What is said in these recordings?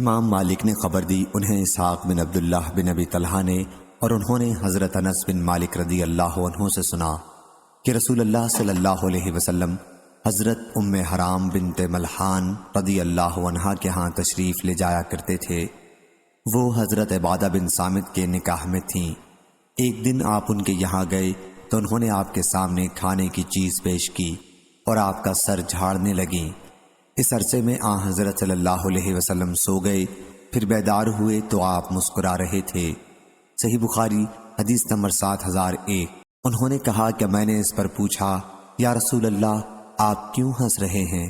امام مالک نے خبر دی، انہیں اسحاق بن عبداللہ بن ابی طلحہ نے، اور انہوں نے حضرت انس بن مالک رضی اللہ عنہ سے سنا کہ رسول اللہ صلی اللہ علیہ وسلم حضرت ام حرام بنت ملحان رضی اللہ عنہا کے ہاں تشریف لے جایا کرتے تھے۔ وہ حضرت عبادہ بن صامت کے نکاح میں تھیں۔ ایک دن آپ ان کے یہاں گئے تو انہوں نے آپ کے سامنے کھانے کی چیز پیش کی اور آپ کا سر جھاڑنے لگیں۔ اس عرصے میں حضرت صلی اللہ علیہ وسلم سو گئے، پھر بیدار ہوئے تو آپ مسکرا رہے تھے۔ صحیح بخاری حدیث نمبر 7001۔ انہوں نے کہا کہ میں نے اس پر پوچھا، یا رسول اللہ آپ کیوں ہنس رہے ہیں؟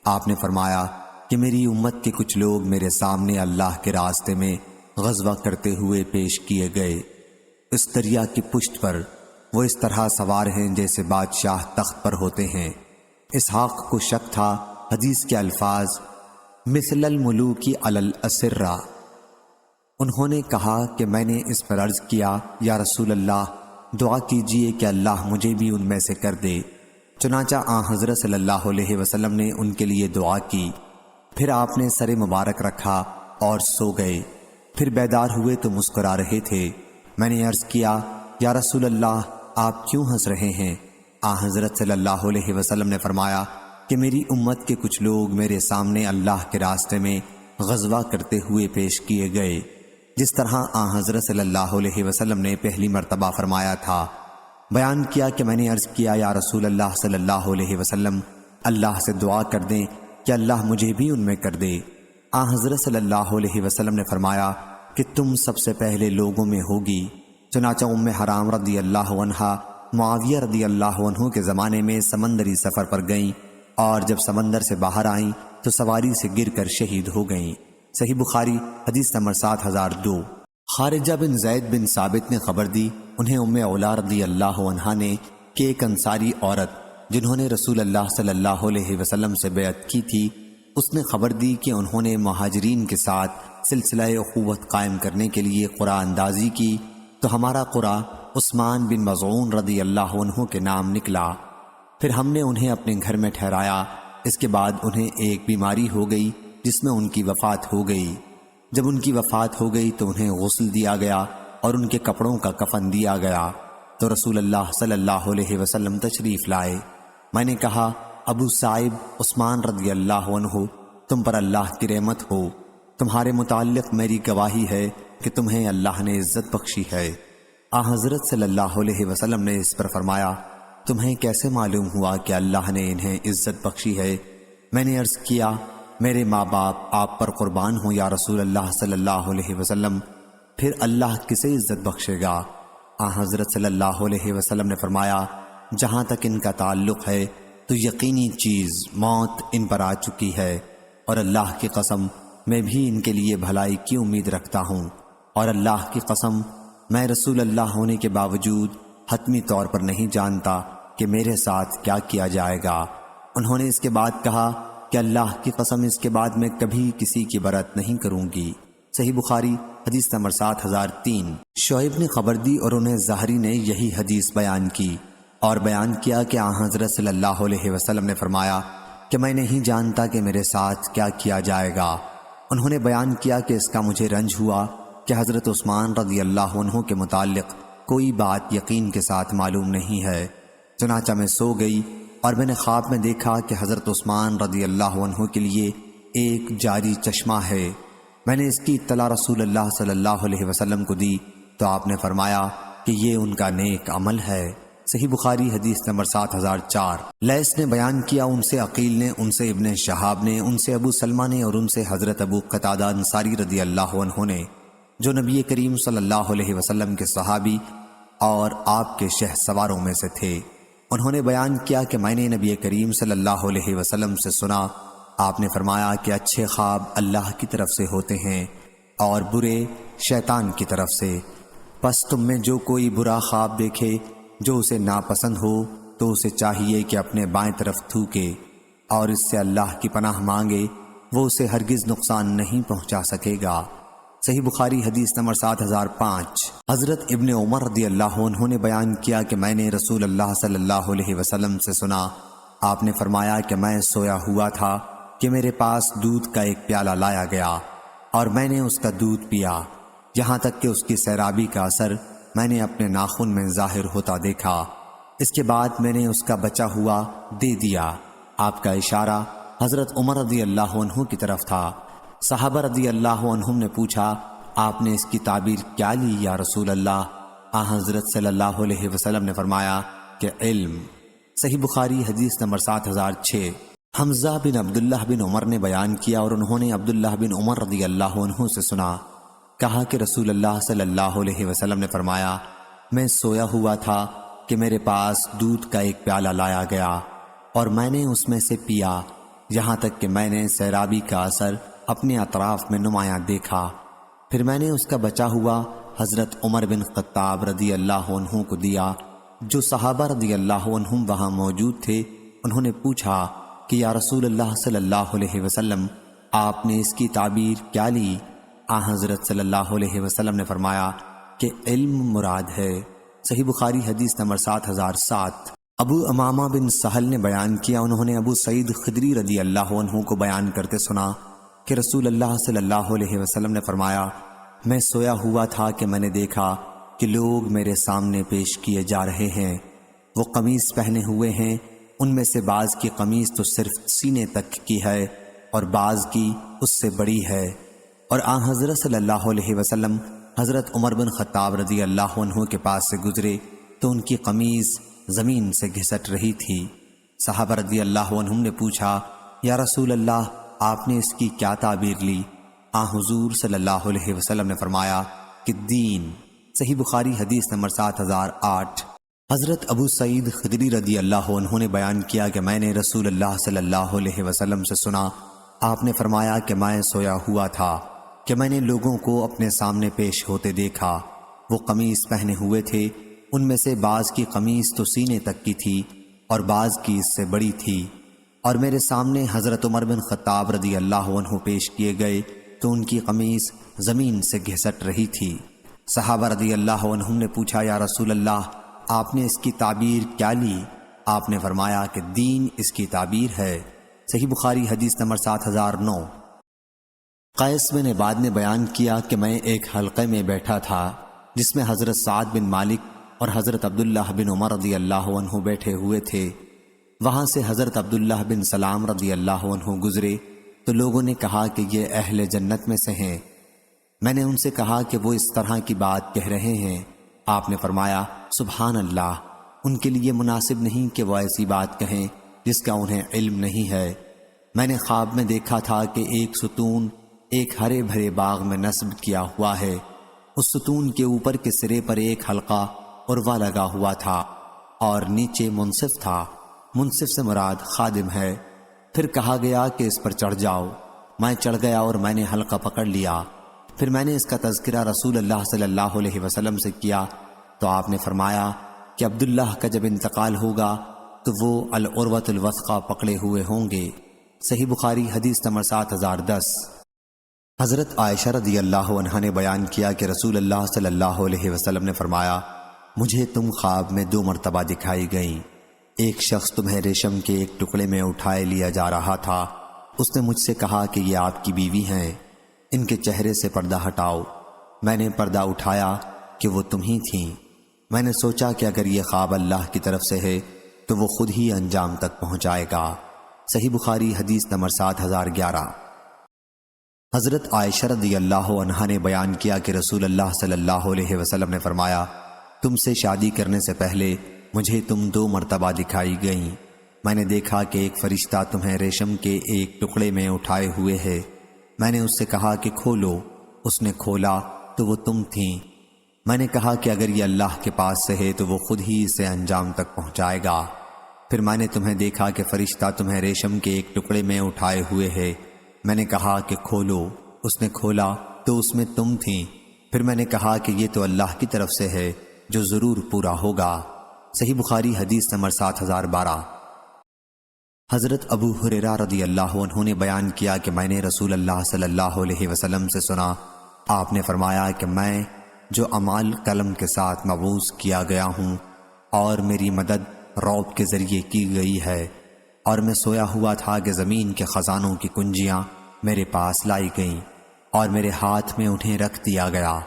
آپ نے فرمایا کہ میری امت کے کچھ لوگ میرے سامنے اللہ کے راستے میں غزوہ کرتے ہوئے پیش کیے گئے۔ اس دریا کی پشت پر وہ اس طرح سوار ہیں جیسے بادشاہ تخت پر ہوتے ہیں۔ اسحاق کو شک تھا حدیث کے الفاظ مثل الملوک علی الاسرہ۔ انہوں نے کہا کہ میں نے اس پر عرض کیا، یا رسول اللہ دعا کیجئے کہ اللہ مجھے بھی ان میں سے کر دے۔ چنانچہ حضرت صلی اللہ علیہ وسلم نے ان کے لیے دعا کی، پھر آپ نے سر مبارک رکھا اور سو گئے۔ پھر بیدار ہوئے تو مسکرا رہے تھے۔ میں نے عرض کیا، یا رسول اللہ آپ کیوں ہنس رہے ہیں؟ حضرت صلی اللہ علیہ وسلم نے فرمایا کہ میری امت کے کچھ لوگ میرے سامنے اللہ کے راستے میں غزوہ کرتے ہوئے پیش کیے گئے، جس طرح حضرت صلی اللہ علیہ وسلم نے پہلی مرتبہ فرمایا تھا۔ بیان کیا کہ میں نے عرض کیا، یا رسول اللہ صلی اللہ علیہ وسلم اللہ سے دعا کر دیں کہ اللہ مجھے بھی ان میں کر دے۔ حضرت صلی اللہ علیہ وسلم نے فرمایا کہ تم سب سے پہلے لوگوں میں ہوگی۔ چنانچہ ام حرام رضی اللہ عنہا معاویہ رضی اللہ عنہ کے زمانے میں سمندری سفر پر گئیں، اور جب سمندر سے باہر آئیں تو سواری سے گر کر شہید ہو گئیں۔ صحیح بخاری حدیث نمبر 7002۔ خارجہ بن زید بن ثابت نے خبر دی، انہیں ام علا رضی اللہ عنہا نے کہ ایک انصاری عورت جنہوں نے رسول اللہ صلی اللہ علیہ وسلم سے بیعت کی تھی، اس نے خبر دی کہ انہوں نے مہاجرین کے ساتھ سلسلہ اخوت قائم کرنے کے لیے قرعہ اندازی کی تو ہمارا قرعہ عثمان بن مظعون رضی اللہ عنہ کے نام نکلا۔ پھر ہم نے انہیں اپنے گھر میں ٹھہرایا۔ اس کے بعد انہیں ایک بیماری ہو گئی جس میں ان کی وفات ہو گئی۔ جب ان کی وفات ہو گئی تو انہیں غسل دیا گیا اور ان کے کپڑوں کا کفن دیا گیا تو رسول اللہ صلی اللہ علیہ وسلم تشریف لائے۔ میں نے کہا، ابو صائب عثمان رضی اللہ عنہ، تم پر اللہ کی رحمت ہو، تمہارے متعلق میری گواہی ہے کہ تمہیں اللہ نے عزت بخشی ہے۔ حضرت صلی اللہ علیہ وسلم نے اس پر فرمایا، تمہیں کیسے معلوم ہوا کہ اللہ نے انہیں عزت بخشی ہے؟ میں نے عرض کیا، میرے ماں باپ آپ پر قربان ہوں یا رسول اللہ صلی اللہ علیہ وسلم، پھر اللہ کسے عزت بخشے گا؟ حضرت صلی اللہ علیہ وسلم نے فرمایا، جہاں تک ان کا تعلق ہے تو یقینی چیز موت ان پر آ چکی ہے، اور اللہ کی قسم میں بھی ان کے لیے بھلائی کی امید رکھتا ہوں، اور اللہ کی قسم میں رسول اللہ ہونے کے باوجود حتمی طور پر نہیں جانتا کہ میرے ساتھ کیا کیا جائے گا۔ انہوں نے اس کے بعد کہا کہ اللہ کی قسم اس کے بعد میں کبھی کسی کی برت نہیں کروں گی۔ صحیح بخاری حدیث نمبر 7003۔ شعیب نے خبر دی اور انہیں زہری نے یہی حدیث بیان کی اور بیان کیا کہ حضرت صلی اللہ علیہ وسلم نے فرمایا کہ میں نہیں جانتا کہ میرے ساتھ کیا کیا جائے گا۔ انہوں نے بیان کیا کہ اس کا مجھے رنج ہوا کہ حضرت عثمان رضی اللہ عنہ کے متعلق کوئی بات یقین کے ساتھ معلوم نہیں ہے۔ چنانچہ میں سو گئی اور میں نے خواب میں دیکھا کہ حضرت عثمان رضی اللہ عنہ کے لیے ایک جاری چشمہ ہے۔ میں نے اس کی اطلاع رسول اللہ صلی اللہ علیہ وسلم کو دی تو آپ نے فرمایا کہ یہ ان کا نیک عمل ہے۔ صحیح بخاری حدیث نمبر 7004۔ لیث نے بیان کیا، ان سے عقیل نے، ان سے ابن شہاب نے، ان سے ابو سلمہ نے، اور ان سے حضرت ابو قتادہ انصاری رضی اللہ عنہ نے، جو نبی کریم صلی اللہ علیہ وسلم کے صحابی اور آپ کے شہ سواروں میں سے تھے۔ انہوں نے بیان کیا کہ میں نے نبی کریم صلی اللہ علیہ وسلم سے سنا، آپ نے فرمایا کہ اچھے خواب اللہ کی طرف سے ہوتے ہیں اور برے شیطان کی طرف سے، پس تم میں جو کوئی برا خواب دیکھے جو اسے ناپسند ہو تو اسے چاہیے کہ اپنے بائیں طرف تھوکے اور اس سے اللہ کی پناہ مانگے، وہ اسے ہرگز نقصان نہیں پہنچا سکے گا۔ صحیح بخاری حدیث نمبر 7005۔ حضرت ابن عمر رضی اللہ عنہ نے بیان کیا کہ میں نے رسول اللہ صلی اللہ علیہ وسلم سے سنا، آپ نے فرمایا کہ میں سویا ہوا تھا کہ میرے پاس دودھ کا ایک پیالہ لایا گیا، اور میں نے اس کا دودھ پیا یہاں تک کہ اس کی سیرابی کا اثر میں نے اپنے ناخن میں ظاہر ہوتا دیکھا۔ اس کے بعد میں نے اس کا بچا ہوا دے دیا۔ آپ کا اشارہ حضرت عمر رضی اللہ عنہ کی طرف تھا۔ صحابہ رضی اللہ عنہم نے پوچھا، آپ نے اس کی تعبیر کیا لی یا رسول اللہ؟ حضرت صلی اللہ علیہ وسلم نے فرمایا کہ علم۔ صحیح بخاری حدیث نمبر 7006۔ حمزہ بن عبداللہ بن عمر نے بیان کیا اور انہوں نے عبداللہ بن عمر رضی اللہ عنہ سے سنا، کہا کہ رسول اللہ صلی اللہ علیہ وسلم نے فرمایا، میں سویا ہوا تھا کہ میرے پاس دودھ کا ایک پیالہ لایا گیا اور میں نے اس میں سے پیا یہاں تک کہ میں نے سیرابی کا اثر اپنے اطراف میں نمایاں دیکھا۔ پھر میں نے اس کا بچا ہوا حضرت عمر بن خطاب رضی اللہ عنہ کو دیا۔ جو صحابہ رضی اللہ عنہم وہاں موجود تھے انہوں نے پوچھا کہ یا رسول اللہ صلی اللہ علیہ وسلم، آپ نے اس کی تعبیر کیا لی؟ حضرت صلی اللہ علیہ وسلم نے فرمایا کہ علم مراد ہے۔ صحیح بخاری حدیث نمبر 7007۔ ابو امامہ بن سہل نے بیان کیا، انہوں نے ابو سعید خدری رضی اللہ عنہ کو بیان کرتے سنا کہ رسول اللہ صلی اللہ علیہ وسلم نے فرمایا، میں سویا ہوا تھا کہ میں نے دیکھا کہ لوگ میرے سامنے پیش کیے جا رہے ہیں، وہ قمیص پہنے ہوئے ہیں، ان میں سے بعض کی قمیص تو صرف سینے تک کی ہے اور بعض کی اس سے بڑی ہے، اور حضرت صلی اللہ علیہ وسلم حضرت عمر بن خطاب رضی اللہ عنہ کے پاس سے گزرے تو ان کی قمیص زمین سے گھسٹ رہی تھی۔ صحابہ رضی اللہ عنہم نے پوچھا، یا رسول اللہ، آپ نے اس کی کیا تعبیر لی؟ حضور صلی اللہ علیہ وسلم نے فرمایا کہ دین۔ صحیح بخاری حدیث نمبر 7008۔ حضرت ابو سعید خدری رضی اللہ عنہ نے بیان کیا کہ میں نے رسول اللہ صلی اللہ علیہ وسلم سے سنا، آپ نے فرمایا کہ میں سویا ہوا تھا کہ میں نے لوگوں کو اپنے سامنے پیش ہوتے دیکھا، وہ قمیص پہنے ہوئے تھے، ان میں سے بعض کی قمیص تو سینے تک کی تھی اور بعض کی اس سے بڑی تھی، اور میرے سامنے حضرت عمر بن خطاب رضی اللہ عنہ پیش کیے گئے تو ان کی قمیص زمین سے گھسٹ رہی تھی۔ صحابہ رضی اللہ عنہم نے پوچھا، یا رسول اللہ، آپ نے اس کی تعبیر کیا لی؟ آپ نے فرمایا کہ دین اس کی تعبیر ہے۔ صحیح بخاری حدیث نمبر 7009۔ قیس بن عباد نے بیان کیا کہ میں ایک حلقے میں بیٹھا تھا جس میں حضرت سعد بن مالک اور حضرت عبداللہ بن عمر رضی اللہ عنہ بیٹھے ہوئے تھے۔ وہاں سے حضرت عبداللہ بن سلام رضی اللہ عنہ گزرے تو لوگوں نے کہا کہ یہ اہل جنت میں سے ہیں۔ میں نے ان سے کہا کہ وہ اس طرح کی بات کہہ رہے ہیں۔ آپ نے فرمایا، سبحان اللہ، ان کے لیے مناسب نہیں کہ وہ ایسی بات کہیں جس کا انہیں علم نہیں ہے۔ میں نے خواب میں دیکھا تھا کہ ایک ستون ایک ہرے بھرے باغ میں نصب کیا ہوا ہے، اس ستون کے اوپر کے سرے پر ایک حلقہ عروا لگا ہوا تھا اور نیچے منصف تھا۔ منصف سے مراد خادم ہے۔ پھر کہا گیا کہ اس پر چڑھ جاؤ۔ میں چڑھ گیا اور میں نے حلقہ پکڑ لیا۔ پھر میں نے اس کا تذکرہ رسول اللہ صلی اللہ علیہ وسلم سے کیا تو آپ نے فرمایا کہ عبداللہ کا جب انتقال ہوگا تو وہ العروۃ الوثقی پکڑے ہوئے ہوں گے۔ صحیح بخاری حدیث نمبر 7010۔ حضرت عائشہ رضی اللہ عنہا نے بیان کیا کہ رسول اللہ صلی اللہ علیہ وسلم نے فرمایا، مجھے تم خواب میں 2 مرتبہ دکھائی گئیں۔ ایک شخص تمہیں ریشم کے ایک ٹکڑے میں اٹھائے لیا جا رہا تھا، اس نے مجھ سے کہا کہ یہ آپ کی بیوی ہیں، ان کے چہرے سے پردہ ہٹاؤ۔ میں نے پردہ اٹھایا کہ وہ تم ہی تھیں۔ میں نے سوچا کہ اگر یہ خواب اللہ کی طرف سے ہے تو وہ خود ہی انجام تک پہنچائے گا۔ صحیح بخاری حدیث نمبر 7011۔ حضرت عائشہ رضی اللہ عنہا نے بیان کیا کہ رسول اللہ صلی اللہ علیہ وسلم نے فرمایا، تم سے شادی کرنے سے پہلے مجھے تم 2 مرتبہ دکھائی گئیں۔ میں نے دیکھا کہ ایک فرشتہ تمہیں ریشم کے ایک ٹکڑے میں اٹھائے ہوئے ہے۔ میں نے اس سے کہا کہ کھولو، اس نے کھولا تو وہ تم تھیں۔ میں نے کہا کہ اگر یہ اللہ کے پاس سے ہے تو وہ خود ہی اسے انجام تک پہنچائے گا۔ پھر میں نے تمہیں دیکھا کہ فرشتہ تمہیں ریشم کے ایک ٹکڑے میں اٹھائے ہوئے ہے۔ میں نے کہا کہ کھولو، اس نے کھولا تو اس میں تم تھیں۔ پھر میں نے کہا کہ یہ تو اللہ کی طرف سے ہے جو ضرور پورا ہوگا۔ صحیح بخاری حدیث نمبر 7012۔ حضرت ابو ہریرہ رضی اللہ عنہ نے بیان کیا کہ میں نے رسول اللہ صلی اللہ علیہ وسلم سے سنا، آپ نے فرمایا کہ میں جو اعمال قلم کے ساتھ مبعوث کیا گیا ہوں اور میری مدد رعب کے ذریعے کی گئی ہے، اور میں سویا ہوا تھا کہ زمین کے خزانوں کی کنجیاں میرے پاس لائی گئیں۔ اور میرے ہاتھ میں انہیں رکھ دیا گیا۔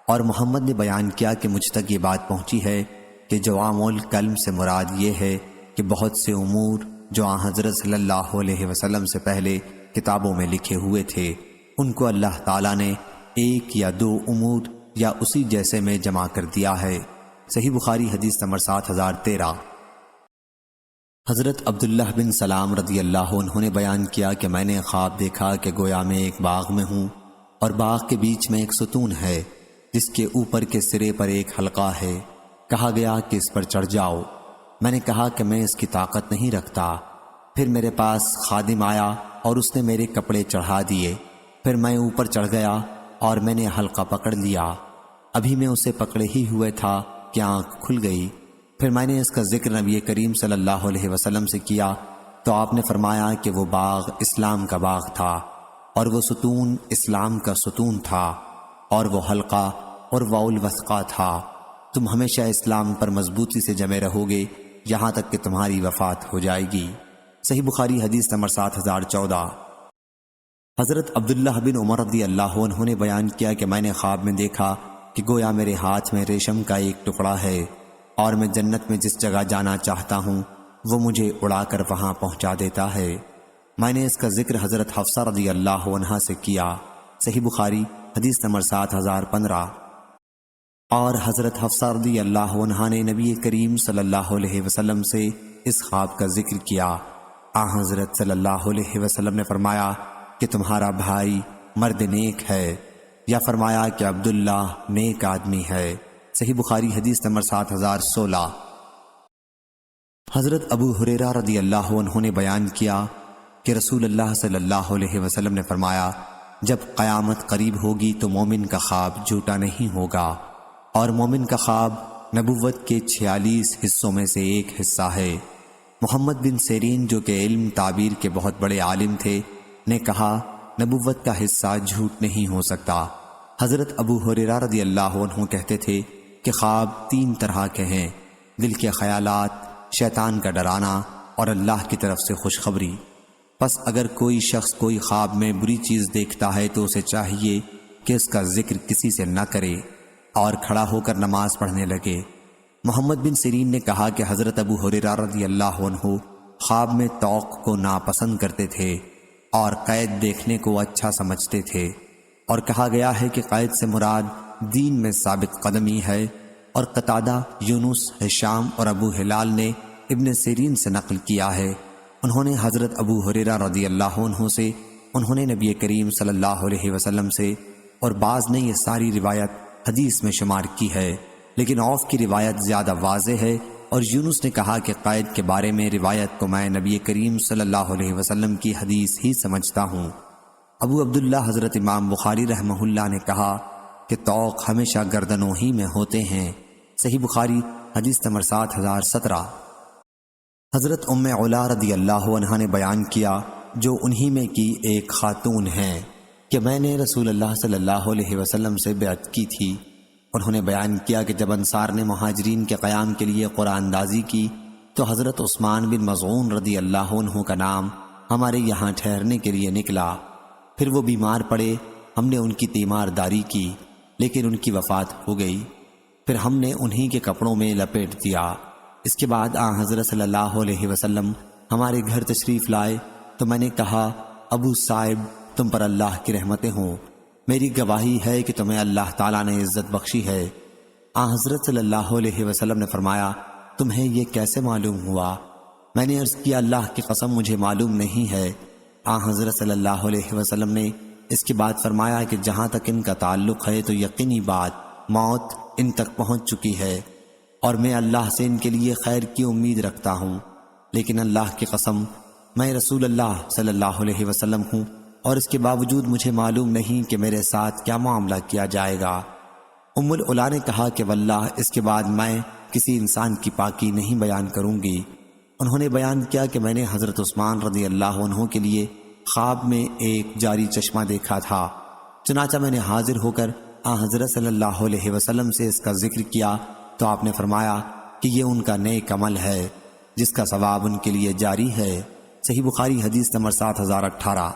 اور محمد نے بیان کیا کہ مجھ تک یہ بات پہنچی ہے کہ جوامع الکلم سے مراد یہ ہے کہ بہت سے امور جو آن حضرت صلی اللہ علیہ وسلم سے پہلے کتابوں میں لکھے ہوئے تھے ان کو اللہ تعالیٰ نے ایک یا دو امور یا اسی جیسے میں جمع کر دیا ہے۔ صحیح بخاری حدیث نمبر 7013۔ حضرت عبداللہ بن سلام رضی اللہ عنہ نے بیان کیا کہ میں نے خواب دیکھا کہ گویا میں ایک باغ میں ہوں اور باغ کے بیچ میں ایک ستون ہے جس کے اوپر کے سرے پر ایک حلقہ ہے۔ کہا گیا کہ اس پر چڑھ جاؤ۔ میں نے کہا کہ میں اس کی طاقت نہیں رکھتا۔ پھر میرے پاس خادم آیا اور اس نے میرے کپڑے چڑھا دیے۔ پھر میں اوپر چڑھ گیا اور میں نے حلقہ پکڑ لیا۔ ابھی میں اسے پکڑے ہی ہوئے تھا کہ آنکھ کھل گئی۔ پھر میں نے اس کا ذکر نبی کریم صلی اللہ علیہ وسلم سے کیا تو آپ نے فرمایا کہ وہ باغ اسلام کا باغ تھا اور وہ ستون اسلام کا ستون تھا اور وہ حلقہ اور واؤ الوثقہ تھا۔ تم ہمیشہ اسلام پر مضبوطی سے جمے رہو گے یہاں تک کہ تمہاری وفات ہو جائے گی۔ صحیح بخاری حدیث نمبر 7014۔ حضرت عبداللہ بن عمر رضی اللہ عنہ نے بیان کیا کہ میں نے خواب میں دیکھا کہ گویا میرے ہاتھ میں ریشم کا ایک ٹکڑا ہے اور میں جنت میں جس جگہ جانا چاہتا ہوں وہ مجھے اڑا کر وہاں پہنچا دیتا ہے۔ میں نے اس کا ذکر حضرت حفصہ رضی اللہ عنہا سے کیا۔ صحیح بخاری حدیث نمبر 7015۔ اور حضرت حفصہ رضی اللہ عنہا نے نبی کریم صلی اللہ علیہ وسلم سے اس خواب کا ذکر کیا۔ حضرت صلی اللہ علیہ وسلم نے فرمایا کہ تمہارا بھائی مرد نیک ہے، یا فرمایا کہ عبداللہ نیک آدمی ہے۔ صحیح بخاری حدیث نمبر 7016۔ حضرت ابو ہریرہ رضی اللہ عنہ نے بیان کیا کہ رسول اللہ صلی اللہ علیہ وسلم نے فرمایا جب قیامت قریب ہوگی تو مومن کا خواب جھوٹا نہیں ہوگا، اور مومن کا خواب نبوت کے 46 حصوں میں سے ایک حصہ ہے۔ محمد بن سیرین جو کہ علم تعبیر کے بہت بڑے عالم تھے نے کہا نبوت کا حصہ جھوٹ نہیں ہو سکتا۔ حضرت ابو ہریرہ رضی اللہ عنہ کہتے تھے کہ خواب 3 طرح کے ہیں: دل کے خیالات، شیطان کا ڈرانا اور اللہ کی طرف سے خوشخبری۔ پس اگر کوئی شخص کوئی خواب میں بری چیز دیکھتا ہے تو اسے چاہیے کہ اس کا ذکر کسی سے نہ کرے اور کھڑا ہو کر نماز پڑھنے لگے۔ محمد بن سیرین نے کہا کہ حضرت ابو ہریرہ رضی اللہ عنہ خواب میں طوق کو ناپسند کرتے تھے اور قید دیکھنے کو اچھا سمجھتے تھے، اور کہا گیا ہے کہ قید سے مراد دین میں ثابت قدمی ہے۔ اور قتادہ، یونس، ہشام اور ابو ہلال نے ابن سیرین سے نقل کیا ہے، انہوں نے حضرت ابو ہریرہ رضی اللہ عنہ سے، انہوں نے نبی کریم صلی اللہ علیہ وسلم سے، اور بعض نے یہ ساری روایت حدیث میں شمار کی ہے، لیکن عوف کی روایت زیادہ واضح ہے۔ اور یونس نے کہا کہ قید کے بارے میں روایت کو میں نبی کریم صلی اللہ علیہ وسلم کی حدیث ہی سمجھتا ہوں۔ ابو عبداللہ حضرت امام بخاری رحمہ اللہ نے کہا کہ طوق ہمیشہ گردنوں ہی میں ہوتے ہیں۔ صحیح بخاری حدیث نمبر 7017۔ حضرت ام علا رضی اللہ عنہا نے بیان کیا جو انہی میں کی ایک خاتون ہیں کہ میں نے رسول اللہ صلی اللہ علیہ وسلم سے بیعت کی تھی۔ انہوں نے بیان کیا کہ جب انصار نے مہاجرین کے قیام کے لیے قرآن اندازی کی تو حضرت عثمان بن مظعون رضی اللہ عنہ کا نام ہمارے یہاں ٹھہرنے کے لیے نکلا۔ پھر وہ بیمار پڑے، ہم نے ان کی تیمارداری کی لیکن ان کی وفات ہو گئی۔ پھر ہم نے انہی کے کپڑوں میں لپیٹ دیا۔ اس کے بعد حضرت صلی اللہ علیہ وسلم ہمارے گھر تشریف لائے تو میں نے کہا ابو صاحب تم پر اللہ کی رحمتیں ہوں، میری گواہی ہے کہ تمہیں اللہ تعالیٰ نے عزت بخشی ہے۔ حضرت صلی اللہ علیہ وسلم نے فرمایا تمہیں یہ کیسے معلوم ہوا؟ میں نے عرض کیا اللہ کی قسم مجھے معلوم نہیں ہے۔ حضرت صلی اللہ علیہ وسلم نے اس کے بعد فرمایا کہ جہاں تک ان کا تعلق ہے تو یقینی بات موت ان تک پہنچ چکی ہے، اور میں اللہ سے ان کے لیے خیر کی امید رکھتا ہوں، لیکن اللہ کی قسم میں رسول اللہ صلی اللہ علیہ وسلم ہوں، اور اس کے باوجود مجھے معلوم نہیں کہ میرے ساتھ کیا معاملہ کیا جائے گا۔ ام العلا نے کہا کہ واللہ اس کے بعد میں کسی انسان کی پاکی نہیں بیان کروں گی۔ انہوں نے بیان کیا کہ میں نے حضرت عثمان رضی اللہ عنہ کے لیے خواب میں ایک جاری چشمہ دیکھا تھا، چنانچہ میں نے حاضر ہو کر حضرت صلی اللہ علیہ وسلم سے اس کا ذکر کیا تو آپ نے فرمایا کہ یہ ان کا نیک عمل ہے جس کا ثواب ان کے لیے جاری ہے۔ صحیح بخاری حدیث نمبر 7018۔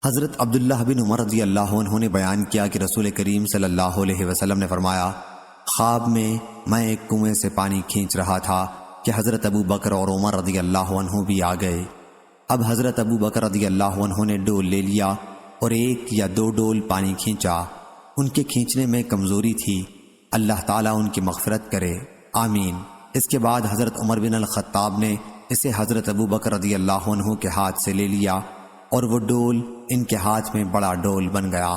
حضرت عبداللہ بن عمر رضی اللہ عنہ نے بیان کیا کہ رسول کریم صلی اللہ علیہ وسلم نے فرمایا، خواب میں ایک کنویں سے پانی کھینچ رہا تھا کہ حضرت ابو بکر اور عمر رضی اللہ عنہ بھی آ گئے۔ اب حضرت ابو بکر رضی اللہ عنہ نے ڈول لے لیا اور 1 یا 2 ڈول پانی کھینچا۔ ان کے کھینچنے میں کمزوری تھی، اللہ تعالیٰ ان کی مغفرت کرے، آمین۔ اس کے بعد حضرت عمر بن الخطاب نے اسے حضرت ابو بکر رضی اللہ عنہ کے ہاتھ سے لے لیا اور وہ ڈول ان کے ہاتھ میں بڑا ڈول بن گیا۔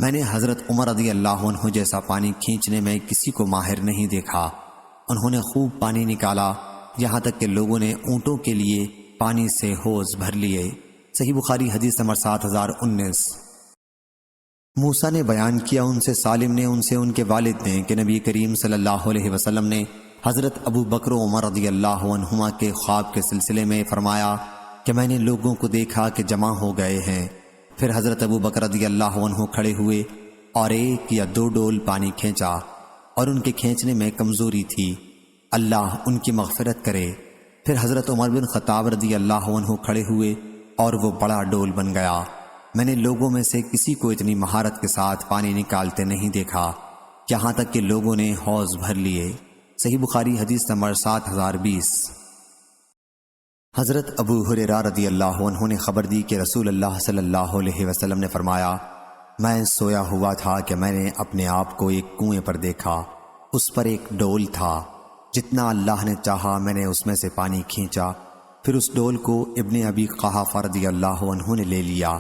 میں نے حضرت عمر رضی اللہ عنہ جیسا پانی کھینچنے میں کسی کو ماہر نہیں دیکھا۔ انہوں نے خوب پانی نکالا، یہاں تک کہ لوگوں نے اونٹوں کے لیے پانی سے حوض بھر لیے۔ صحیح بخاری حدیث نمبر 7019۔ موسیٰ نے بیان کیا ان سے سالم نے ان سے ان کے والد نے کہ نبی کریم صلی اللہ علیہ وسلم نے حضرت ابو بکر و عمر رضی اللہ عنہما کے خواب کے سلسلے میں فرمایا کہ میں نے لوگوں کو دیکھا کہ جمع ہو گئے ہیں۔ پھر حضرت ابو بکر رضی اللہ عنہ کھڑے ہوئے اور 1 یا 2 ڈول پانی کھینچا، اور ان کے کھینچنے میں کمزوری تھی، اللہ ان کی مغفرت کرے۔ پھر حضرت عمر بن خطاب رضی اللہ عنہ کھڑے ہوئے اور وہ بڑا ڈول بن گیا۔ میں نے لوگوں میں سے کسی کو اتنی مہارت کے ساتھ پانی نکالتے نہیں دیکھا، یہاں تک کہ لوگوں نے حوض بھر لیے۔ صحیح بخاری حدیث نمبر 7020۔ حضرت ابو ہریرہ رضی اللہ عنہ نے خبر دی کہ رسول اللہ صلی اللہ علیہ وسلم نے فرمایا، میں سویا ہوا تھا کہ میں نے اپنے آپ کو ایک کنویں پر دیکھا، اس پر ایک ڈول تھا، جتنا اللہ نے چاہا میں نے اس میں سے پانی کھینچا۔ پھر اس ڈول کو ابن ابی قحافہ رضی اللہ عنہ نے لے لیا،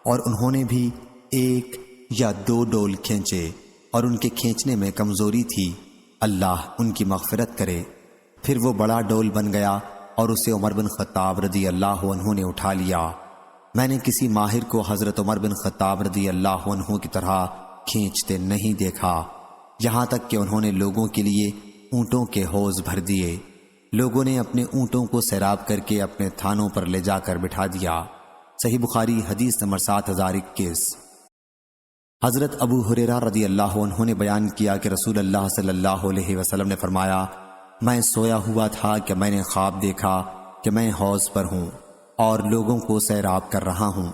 اور انہوں نے بھی 1 یا 2 ڈول کھینچے، اور ان کے کھینچنے میں کمزوری تھی، اللہ ان کی مغفرت کرے۔ پھر وہ بڑا ڈول بن گیا اور اسے عمر بن خطاب رضی اللہ عنہ نے اٹھا لیا۔ میں نے کسی ماہر کو حضرت عمر بن خطاب رضی اللہ عنہ کی طرح کھینچتے نہیں دیکھا، یہاں تک کہ انہوں نے لوگوں کے لیے اونٹوں کے حوض بھر دیے۔ لوگوں نے اپنے اونٹوں کو سیراب کر کے اپنے تھانوں پر لے جا کر بٹھا دیا۔ صحیح بخاری حدیث نمبر 7021۔ حضرت ابو ہریرہ رضی اللہ عنہ نے بیان کیا کہ رسول اللہ صلی اللہ علیہ وسلم نے فرمایا، میں سویا ہوا تھا کہ میں نے خواب دیکھا کہ میں حوض پر ہوں اور لوگوں کو سیراب کر رہا ہوں۔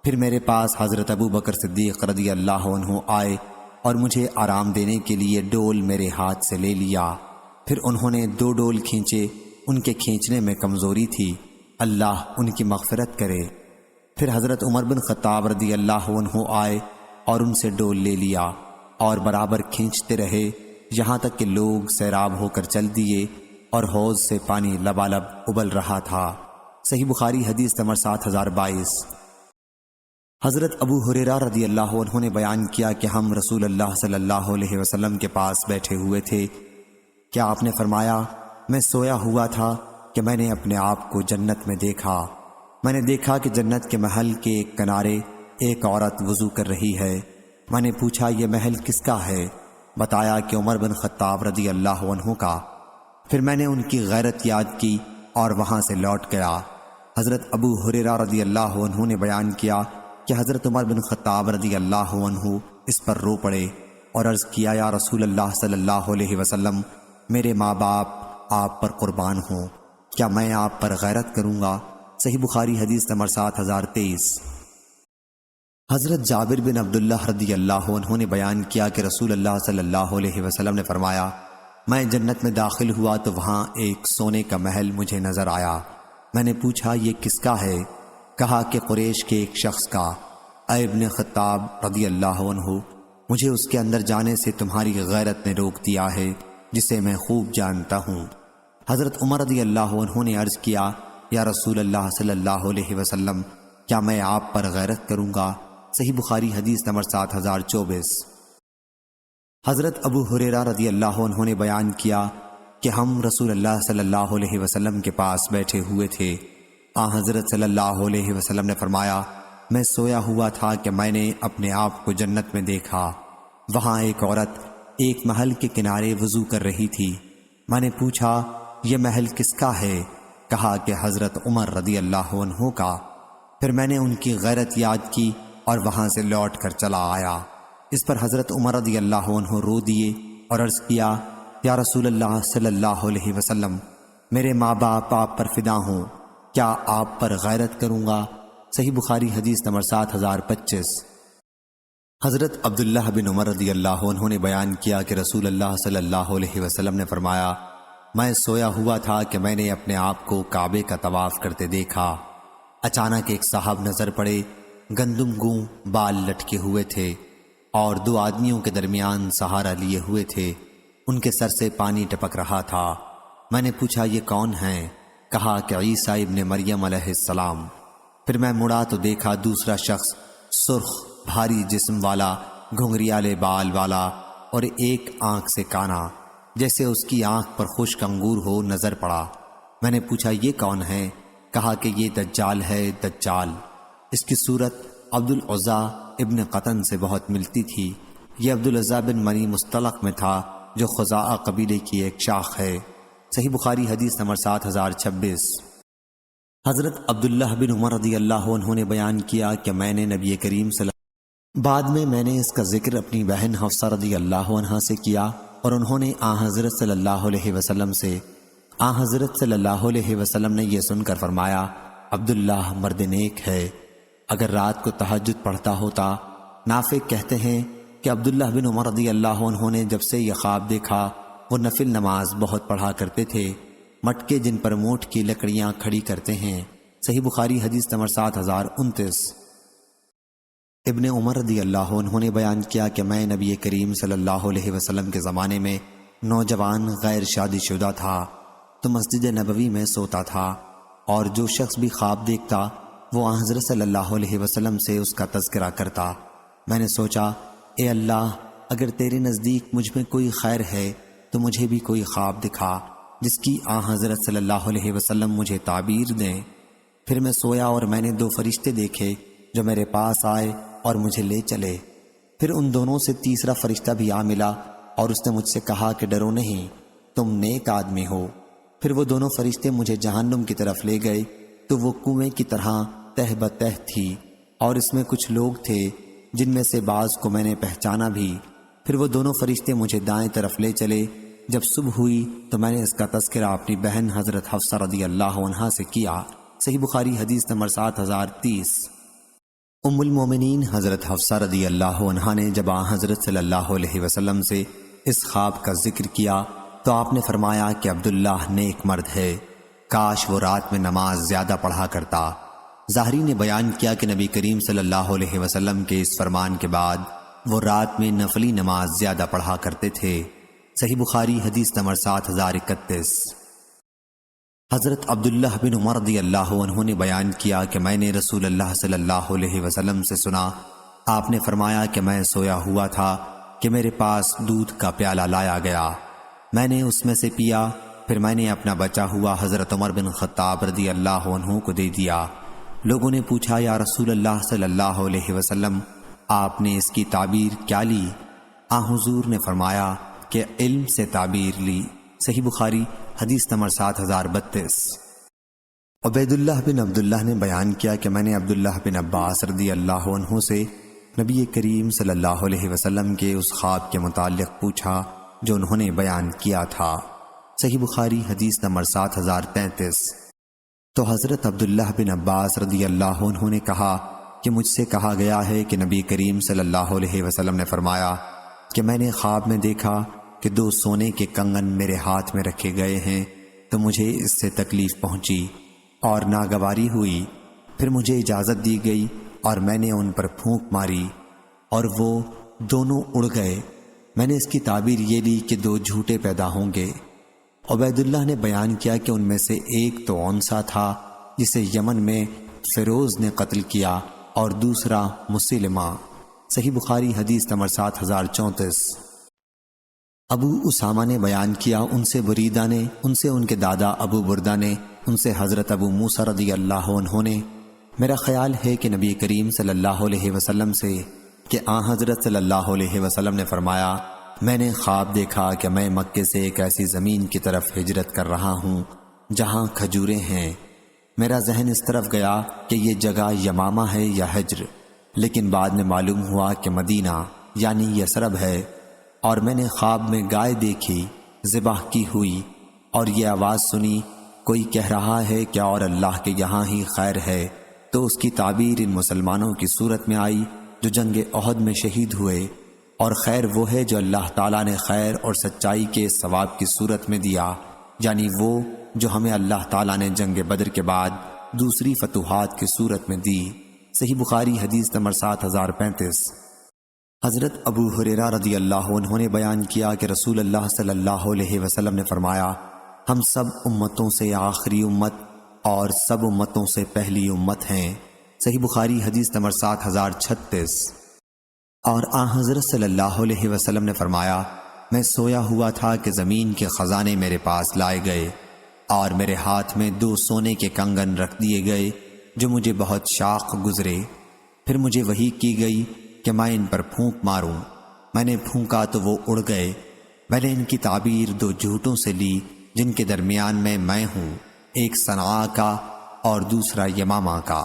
پھر میرے پاس حضرت ابو بکر صدیق رضی اللہ عنہ آئے اور مجھے آرام دینے کے لیے ڈول میرے ہاتھ سے لے لیا۔ پھر انہوں نے 2 ڈول کھینچے، ان کے کھینچنے میں کمزوری تھی، اللہ ان کی مغفرت کرے۔ پھر حضرت عمر بن خطاب رضی اللہ عنہ آئے اور ان سے ڈول لے لیا اور برابر کھینچتے رہے، یہاں تک کہ لوگ سیراب ہو کر چل دیے اور حوض سے پانی لبالب ابل رہا تھا۔ صحیح بخاری حدیث نمبر 7022۔ حضرت ابو ہریرہ رضی اللہ عنہ نے بیان کیا کہ ہم رسول اللہ صلی اللہ علیہ وسلم کے پاس بیٹھے ہوئے تھے کہ آپ نے فرمایا، میں سویا ہوا تھا کہ میں نے اپنے آپ کو جنت میں دیکھا۔ میں نے دیکھا کہ جنت کے محل کے ایک کنارے ایک عورت وضو کر رہی ہے۔ میں نے پوچھا یہ محل کس کا ہے؟ بتایا کہ عمر بن خطاب رضی اللہ عنہ کا۔ پھر میں نے ان کی غیرت یاد کی اور وہاں سے لوٹ گیا۔ حضرت ابو ہریرہ رضی اللہ عنہ نے بیان کیا کہ حضرت عمر بن خطاب رضی اللہ عنہ اس پر رو پڑے اور عرض کیا، یا رسول اللہ صلی اللہ علیہ وسلم، میرے ماں باپ آپ پر قربان ہوں، کیا میں آپ پر غیرت کروں گا؟ صحیح بخاری حدیث نمبر 7023۔ حضرت جابر بن عبداللہ رضی اللہ عنہ نے بیان کیا کہ رسول اللہ صلی اللہ علیہ وسلم نے فرمایا، میں جنت میں داخل ہوا تو وہاں ایک سونے کا محل مجھے نظر آیا۔ میں نے پوچھا یہ کس کا ہے؟ کہا کہ قریش کے ایک شخص کا۔ اے ابن خطاب رضی اللہ عنہ، مجھے اس کے اندر جانے سے تمہاری غیرت نے روک دیا ہے، جسے میں خوب جانتا ہوں۔ حضرت عمر رضی اللہ عنہ نے عرض کیا، یا رسول اللہ صلی اللہ علیہ وسلم، کیا میں آپ پر غیرت کروں گا؟ صحیح بخاری حدیث نمبر 7024۔ حضرت ابو ہریرہ رضی اللہ عنہ نے بیان کیا کہ ہم رسول اللہ صلی اللہ علیہ وسلم کے پاس بیٹھے ہوئے تھے۔ حضرت صلی اللہ علیہ وسلم نے فرمایا، میں سویا ہوا تھا کہ میں نے اپنے آپ کو جنت میں دیکھا۔ وہاں ایک عورت ایک محل کے کنارے وضو کر رہی تھی۔ میں نے پوچھا یہ محل کس کا ہے؟ کہا کہ حضرت عمر رضی اللہ عنہ کا۔ پھر میں نے ان کی غیرت یاد کی اور وہاں سے لوٹ کر چلا آیا۔ اس پر حضرت عمر رضی اللہ عنہ رو دیے اور عرض کیا، یا رسول اللہ صلی اللہ علیہ وسلم، میرے ماں باپ آپ پر فدا ہوں، کیا آپ پر غیرت کروں گا؟ صحیح بخاری حدیث نمبر 7025۔ حضرت عبداللہ بن عمر رضی اللہ عنہ نے بیان کیا کہ رسول اللہ صلی اللہ علیہ وسلم نے فرمایا، میں سویا ہوا تھا کہ میں نے اپنے آپ کو کعبے کا طواف کرتے دیکھا۔ اچانک ایک صاحب نظر پڑے، گندم گوں بال لٹکے ہوئے تھے اور دو آدمیوں کے درمیان سہارا لیے ہوئے تھے، ان کے سر سے پانی ٹپک رہا تھا۔ میں نے پوچھا یہ کون ہیں؟ کہا کہ عیسیٰ ابن مریم علیہ السلام۔ پھر میں مڑا تو دیکھا دوسرا شخص سرخ بھاری جسم والا، گھنگریالے بال والا اور ایک آنکھ سے کانا، جیسے اس کی آنکھ پر خشک انگور ہو، نظر پڑا۔ میں نے پوچھا یہ کون ہے؟ کہا کہ یہ دجال ہے، دجال۔ اس کی صورت عبدالعزیٰ ابن قطن سے بہت ملتی تھی۔ یہ عبدالعزیٰ بن منی مستلق میں تھا جو خزاعہ قبیلے کی ایک شاخ ہے۔ صحیح بخاری حدیث نمبر 7026۔ حضرت عبداللہ بن عمر رضی اللہ عنہ نے بیان کیا کہ میں نے نبی کریم بعد میں نے اس کا ذکر اپنی بہن حفصہ رضی اللہ عنہ سے کیا، اور انہوں نے حضرت صلی اللہ علیہ وسلم سے حضرت صلی اللہ علیہ وسلم نے یہ سن کر فرمایا، عبداللہ مرد نیک ہے، اگر رات کو تہجد پڑھتا ہوتا۔ نافع کہتے ہیں کہ عبداللہ بن عمر رضی اللہ عنہ نے جب سے یہ خواب دیکھا، وہ نفل نماز بہت پڑھا کرتے تھے، مٹکے جن پر موٹ کی لکڑیاں کھڑی کرتے ہیں۔ صحیح بخاری حدیث نمبر 7029۔ ابن عمر رضی اللہ عنہ نے بیان کیا کہ میں نبی کریم صلی اللہ علیہ وسلم کے زمانے میں نوجوان غیر شادی شدہ تھا، تو مسجد نبوی میں سوتا تھا، اور جو شخص بھی خواب دیکھتا وہ حضرت صلی اللہ علیہ وسلم سے اس کا تذکرہ کرتا۔ میں نے سوچا، اے اللہ، اگر تیرے نزدیک مجھ میں کوئی خیر ہے تو مجھے بھی کوئی خواب دکھا جس کی حضرت صلی اللہ علیہ وسلم مجھے تعبیر دیں۔ پھر میں سویا اور میں نے دو فرشتے دیکھے جو میرے پاس آئے اور مجھے لے چلے۔ پھر ان دونوں سے تیسرا فرشتہ بھی آ ملا اور اس نے مجھ سے کہا کہ ڈرو نہیں، تم نیک آدمی ہو۔ پھر وہ دونوں فرشتے مجھے جہنم کی طرف لے گئے، تو وہ کنویں کی طرح تہ بتہ تھی، اور اس میں کچھ لوگ تھے جن میں سے بعض کو میں نے پہچانا بھی۔ پھر وہ دونوں فرشتے مجھے دائیں طرف لے چلے۔ جب صبح ہوئی تو میں نے اس کا تذکرہ اپنی بہن حضرت حفصہ رضی اللہ عنہا سے کیا۔ صحیح بخاری حدیث نمبر 7030۔ ام المومنین حضرت حفصہ رضی اللہ عنہا نے جب حضرت صلی اللہ علیہ وسلم سے اس خواب کا ذکر کیا تو آپ نے فرمایا کہ عبداللہ نیک مرد ہے، کاش وہ رات میں نماز زیادہ پڑھا کرتا۔ ظاہری نے بیان کیا کہ نبی کریم صلی اللہ علیہ وسلم کے اس فرمان کے بعد وہ رات میں نفلی نماز زیادہ پڑھا کرتے تھے۔ صحیح بخاری حدیث نمبر 7031۔ حضرت عبداللہ بن عمر رضی اللہ عنہ نے بیان کیا کہ میں نے رسول اللہ صلی اللہ علیہ وسلم سے سنا، آپ نے فرمایا کہ میں سویا ہوا تھا کہ میرے پاس دودھ کا پیالہ لایا گیا، میں نے اس میں سے پیا، پھر میں نے اپنا بچا ہوا حضرت عمر بن خطاب رضی اللہ عنہ کو دے دیا۔ لوگوں نے پوچھا، یا رسول اللہ صلی اللہ علیہ وسلم، آپ نے اس کی تعبیر کیا لی؟ حضور نے فرمایا کہ علم سے تعبیر لی۔ صحیح بخاری حدیث نمبر 7032۔ عبید اللہ بن عبداللہ نے بیان کیا کہ میں نے عبداللہ بن عباس رضی اللہ عنہ سے نبی کریم صلی اللہ علیہ وسلم کے اس خواب کے متعلق پوچھا جو انہوں نے بیان کیا تھا۔ صحیح بخاری حدیث نمبر 7033۔ تو حضرت عبداللہ بن عباس رضی اللہ عنہ نے کہا کہ مجھ سے کہا گیا ہے کہ نبی کریم صلی اللہ علیہ وسلم نے فرمایا کہ میں نے خواب میں دیکھا کہ دو سونے کے کنگن میرے ہاتھ میں رکھے گئے ہیں، تو مجھے اس سے تکلیف پہنچی اور ناگواری ہوئی۔ پھر مجھے اجازت دی گئی اور میں نے ان پر پھونک ماری اور وہ دونوں اڑ گئے۔ میں نے اس کی تعبیر یہ لی کہ دو جھوٹے پیدا ہوں گے۔ عبید اللہ نے بیان کیا کہ ان میں سے ایک تو اونسا تھا جسے یمن میں فیروز نے قتل کیا، اور دوسرا مسلمہ۔ صحیح بخاری حدیث نمبر 7034۔ ابو اسامہ نے بیان کیا، ان سے بریدہ نے، ان سے ان کے دادا ابو بردہ نے، ان سے حضرت ابو موسیٰ رضی اللہ عنہ نے، میرا خیال ہے کہ نبی کریم صلی اللہ علیہ وسلم سے کہ حضرت صلی اللہ علیہ وسلم نے فرمایا، میں نے خواب دیکھا کہ میں مکے سے ایک ایسی زمین کی طرف ہجرت کر رہا ہوں جہاں کھجوریں ہیں۔ میرا ذہن اس طرف گیا کہ یہ جگہ یمامہ ہے یا حجر، لیکن بعد میں معلوم ہوا کہ مدینہ یعنی یثرب ہے، اور میں نے خواب میں گائے دیکھی، ذبح کی ہوئی، اور یہ آواز سنی، کوئی کہہ رہا ہے کہ اور اللہ کے یہاں ہی خیر ہے، تو اس کی تعبیر ان مسلمانوں کی صورت میں آئی جو جنگ احد میں شہید ہوئے، اور خیر وہ ہے جو اللہ تعالیٰ نے خیر اور سچائی کے ثواب کی صورت میں دیا، یعنی وہ جو ہمیں اللہ تعالیٰ نے جنگ بدر کے بعد دوسری فتوحات کی صورت میں دی۔ صحیح بخاری حدیث نمبر 7035۔ حضرت ابو ہریرہ رضی اللہ عنہ نے بیان کیا کہ رسول اللہ صلی اللہ علیہ وسلم نے فرمایا، ہم سب امتوں سے آخری امت اور سب امتوں سے پہلی امت ہیں۔ صحیح بخاری حدیث نمبر 7036۔ اور حضرت صلی اللہ علیہ وسلم نے فرمایا، میں سویا ہوا تھا کہ زمین کے خزانے میرے پاس لائے گئے اور میرے ہاتھ میں 2 سونے کے کنگن رکھ دیے گئے جو مجھے بہت شاق گزرے۔ پھر مجھے وحی کی گئی کہ میں ان پر پھونک ماروں۔ میں نے پھونکا تو وہ اڑ گئے۔ میں نے ان کی تعبیر 2 جھوٹوں سے لی جن کے درمیان میں ہوں، ایک صنعاء کا اور دوسرا یمامہ کا۔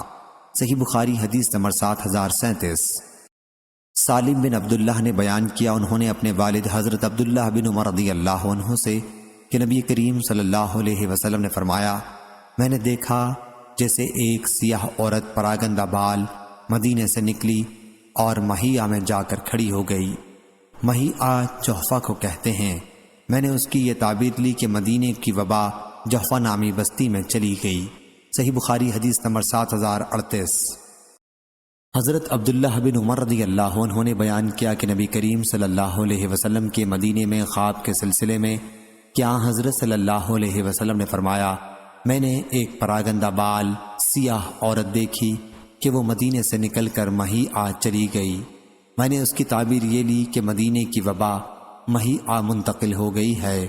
صحیح بخاری حدیث نمبر 7037۔ سالم بن عبداللہ نے بیان کیا، انہوں نے اپنے والد حضرت عبداللہ بن عمر رضی اللہ عنہ سے کہ نبی کریم صلی اللہ علیہ وسلم نے فرمایا، میں نے دیکھا جیسے ایک سیاہ عورت پراگندہ بال مدینے سے نکلی اور مہیعہ میں جا کر کھڑی ہو گئی۔ مہیعہ جحفہ کو کہتے ہیں۔ میں نے اس کی یہ تعبیر لی کہ مدینے کی وبا جحفہ نامی بستی میں چلی گئی۔ صحیح بخاری حدیث نمبر 7038۔ حضرت عبداللہ بن عمر رضی اللہ عنہ نے بیان کیا کہ نبی کریم صلی اللہ علیہ وسلم کے مدینے میں خواب کے سلسلے میں کیا حضرت صلی اللہ علیہ وسلم نے فرمایا، میں نے ایک پراگندہ بال سیاہ عورت دیکھی کہ وہ مدینے سے نکل کر مہیعہ چلی گئی۔ میں نے اس کی تعبیر یہ لی کہ مدینے کی وبا مہیعہ منتقل ہو گئی ہے۔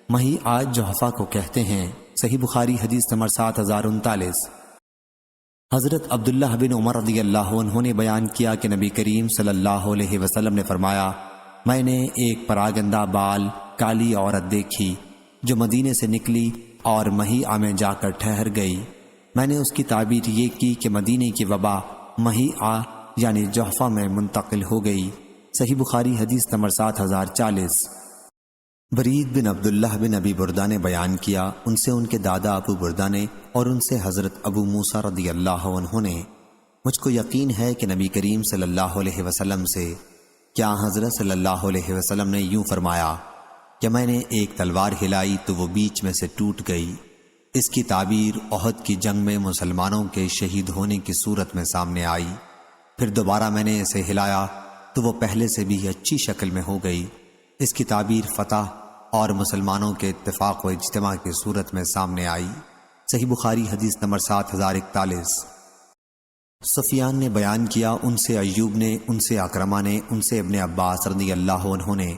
مہیعہ جحفہ کو کہتے ہیں۔ صحیح بخاری حدیث نمبر 7039۔ حضرت عبداللہ بن عمر رضی اللہ عنہ نے بیان کیا کہ نبی کریم صلی اللہ علیہ وسلم نے فرمایا، میں نے ایک پراگندہ بال کالی عورت دیکھی جو مدینے سے نکلی اور مہیعہ میں جا کر ٹھہر گئی۔ میں نے اس کی تعبیر یہ کی کہ مدینے کی وبا مہیعہ یعنی جحفہ میں منتقل ہو گئی۔ صحیح بخاری حدیث نمبر 7040۔ برید بن عبداللہ بن ابی بردہ نے بیان کیا، ان سے ان کے دادا ابو بردہ نے اور ان سے حضرت ابو موسیٰ رضی اللہ عنہ نے، مجھ کو یقین ہے کہ نبی کریم صلی اللہ علیہ وسلم سے کیا حضرت صلی اللہ علیہ وسلم نے یوں فرمایا کہ میں نے ایک تلوار ہلائی تو وہ بیچ میں سے ٹوٹ گئی۔ اس کی تعبیر احد کی جنگ میں مسلمانوں کے شہید ہونے کی صورت میں سامنے آئی۔ پھر دوبارہ میں نے اسے ہلایا تو وہ پہلے سے بھی اچھی شکل میں ہو گئی۔ اس کی تعبیر فتح اور مسلمانوں کے اتفاق و اجتماع کی صورت میں سامنے آئی۔ صحیح بخاری حدیث نمبر 7041۔ سفیان نے بیان کیا، ان سے ایوب نے، ان سے اکرمہ نے، ان سے ابن عباس رضی اللہ عنہ نے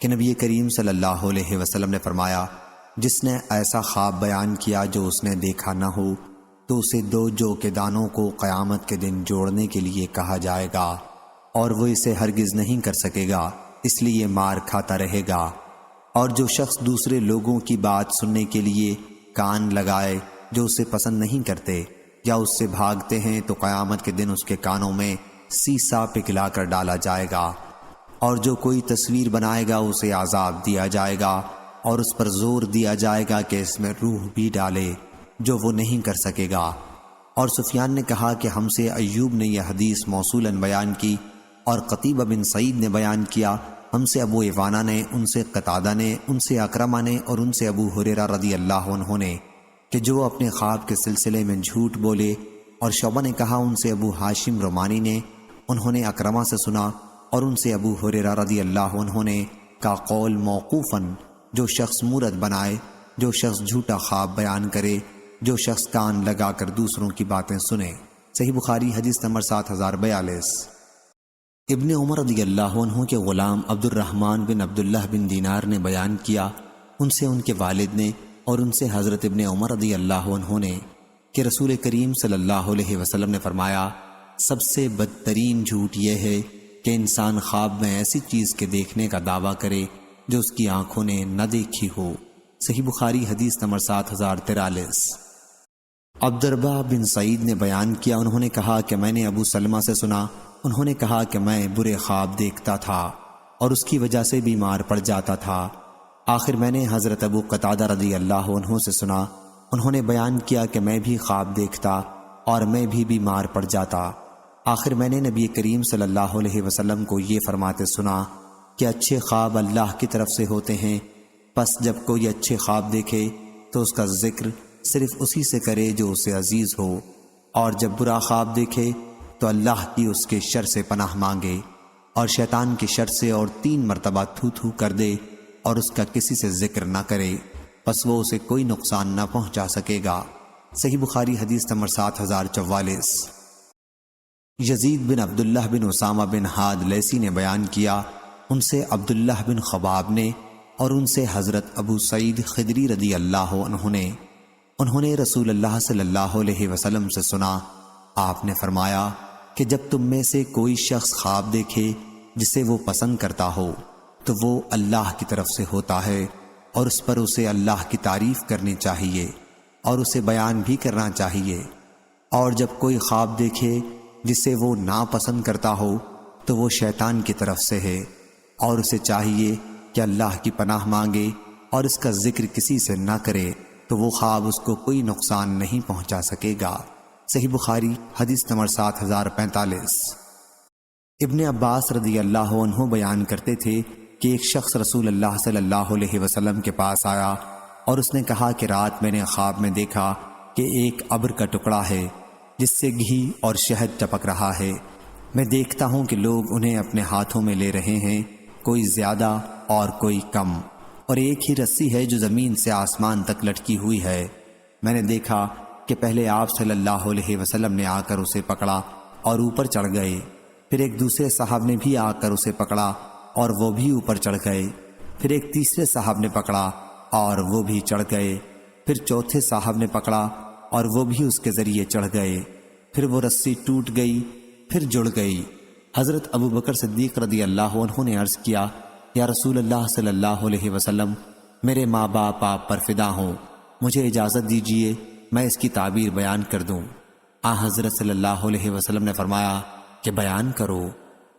کہ نبی کریم صلی اللہ علیہ وسلم نے فرمایا، جس نے ایسا خواب بیان کیا جو اس نے دیکھا نہ ہو تو اسے 2 جو کے دانوں کو قیامت کے دن جوڑنے کے لیے کہا جائے گا اور وہ اسے ہرگز نہیں کر سکے گا، اس لیے مار کھاتا رہے گا۔ اور جو شخص دوسرے لوگوں کی بات سننے کے لیے کان لگائے جو اسے پسند نہیں کرتے یا اس سے بھاگتے ہیں تو قیامت کے دن اس کے کانوں میں سیسا پگھلا کر ڈالا جائے گا۔ اور جو کوئی تصویر بنائے گا اسے عذاب دیا جائے گا اور اس پر زور دیا جائے گا کہ اس میں روح بھی ڈالے، جو وہ نہیں کر سکے گا۔ اور سفیان نے کہا کہ ہم سے ایوب نے یہ حدیث موصولاً بیان کی، اور قتیبہ بن سعید نے بیان کیا، ہم سے ابو عوانہ نے، ان سے قتادہ نے، ان سے اکرمہ نے اور ان سے ابو ہریرہ رضی اللہ عنہ نے کہ جو اپنے خواب کے سلسلے میں جھوٹ بولے۔ اور شعبہ نے کہا ان سے ابو ہاشم رومانی نے، انہوں نے اکرمہ سے سنا اور ان سے ابو ہریرہ رضی اللہ عنہ نے کا قول موقوفاً، جو شخص مورت بنائے، جو شخص جھوٹا خواب بیان کرے، جو شخص کان لگا کر دوسروں کی باتیں سنے۔ صحیح بخاری حدیث نمبر 7042۔ ابن عمر رضی اللہ عنہ کے غلام عبد الرحمن بن عبداللہ بن دینار نے بیان کیا، ان سے ان کے والد نے اور ان سے حضرت ابن عمر رضی اللہ عنہ نے کہ رسول کریم صلی اللہ علیہ وسلم نے فرمایا، سب سے بدترین جھوٹ یہ ہے کہ انسان خواب میں ایسی چیز کے دیکھنے کا دعویٰ کرے جو اس کی آنکھوں نے نہ دیکھی ہو۔ صحیح بخاری حدیث نمبر 7043۔ عبدالربہ بن سعید نے بیان کیا، انہوں نے کہا کہ میں نے ابو سلمہ سے سنا، انہوں نے کہا کہ میں برے خواب دیکھتا تھا اور اس کی وجہ سے بیمار پڑ جاتا تھا۔ آخر میں نے حضرت ابو قتادہ رضی اللہ عنہ سے سنا، انہوں نے بیان کیا کہ میں بھی خواب دیکھتا اور میں بھی بیمار پڑ جاتا۔ آخر میں نے نبی کریم صلی اللہ علیہ وسلم کو یہ فرماتے سنا کہ اچھے خواب اللہ کی طرف سے ہوتے ہیں، پس جب کوئی اچھے خواب دیکھے تو اس کا ذکر صرف اسی سے کرے جو اسے عزیز ہو، اور جب برا خواب دیکھے تو اللہ کی اس کے شر سے پناہ مانگے، اور شیطان کی شر سے اور 3 مرتبہ تھو تھو کر دے، اور اس کا کسی سے ذکر نہ کرے، پس وہ اسے کوئی نقصان نہ پہنچا سکے گا۔ صحیح بخاری حدیث نمبر 7044۔ یزید بن عبداللہ بن اسامہ بن حاد لیسی نے بیان کیا، ان سے عبداللہ بن خباب نے، اور ان سے حضرت ابو سعید خدری رضی اللہ عنہ نے، انہوں نے رسول اللہ صلی اللہ علیہ وسلم سے سنا، آپ نے فرمایا کہ جب تم میں سے کوئی شخص خواب دیکھے جسے وہ پسند کرتا ہو تو وہ اللہ کی طرف سے ہوتا ہے، اور اس پر اسے اللہ کی تعریف کرنی چاہیے اور اسے بیان بھی کرنا چاہیے، اور جب کوئی خواب دیکھے جسے وہ ناپسند کرتا ہو تو وہ شیطان کی طرف سے ہے، اور اسے چاہیے کہ اللہ کی پناہ مانگے اور اس کا ذکر کسی سے نہ کرے، تو وہ خواب اس کو کوئی نقصان نہیں پہنچا سکے گا۔ صحیح بخاری حدیث نمبر 7045۔ ابن عباس رضی اللہ عنہ بیان کرتے تھے کہ ایک شخص رسول اللہ صلی اللہ علیہ وسلم کے پاس آیا اور اس نے کہا کہ رات میں نے خواب میں دیکھا کہ ایک ابر کا ٹکڑا ہے جس سے گھی اور شہد ٹپک رہا ہے، میں دیکھتا ہوں کہ لوگ انہیں اپنے ہاتھوں میں لے رہے ہیں، کوئی زیادہ اور کوئی کم، اور ایک ہی رسی ہے جو زمین سے آسمان تک لٹکی ہوئی ہے۔ میں نے دیکھا کہ پہلے آپ صلی اللہ علیہ وسلم نے آ کر اسے پکڑا اور اوپر چڑھ گئے، پھر ایک دوسرے صاحب نے بھی آ کر اسے پکڑا اور وہ بھی اوپر چڑھ گئے، پھر ایک تیسرے صاحب نے پکڑا اور وہ بھی چڑھ گئے، پھر چوتھے صاحب نے پکڑا اور وہ بھی اس کے ذریعے چڑھ گئے، پھر وہ رسی ٹوٹ گئی، پھر جڑ گئی۔ حضرت ابو بکر صدیق رضی اللہ عنہ نے عرض کیا، یا رسول اللہ صلی اللہ علیہ وسلم، میرے ماں باپ آپ پر فدا ہوں، مجھے اجازت دیجیے میں اس کی تعبیر بیان کر دوں۔ حضرت صلی اللہ علیہ وسلم نے فرمایا کہ بیان کرو۔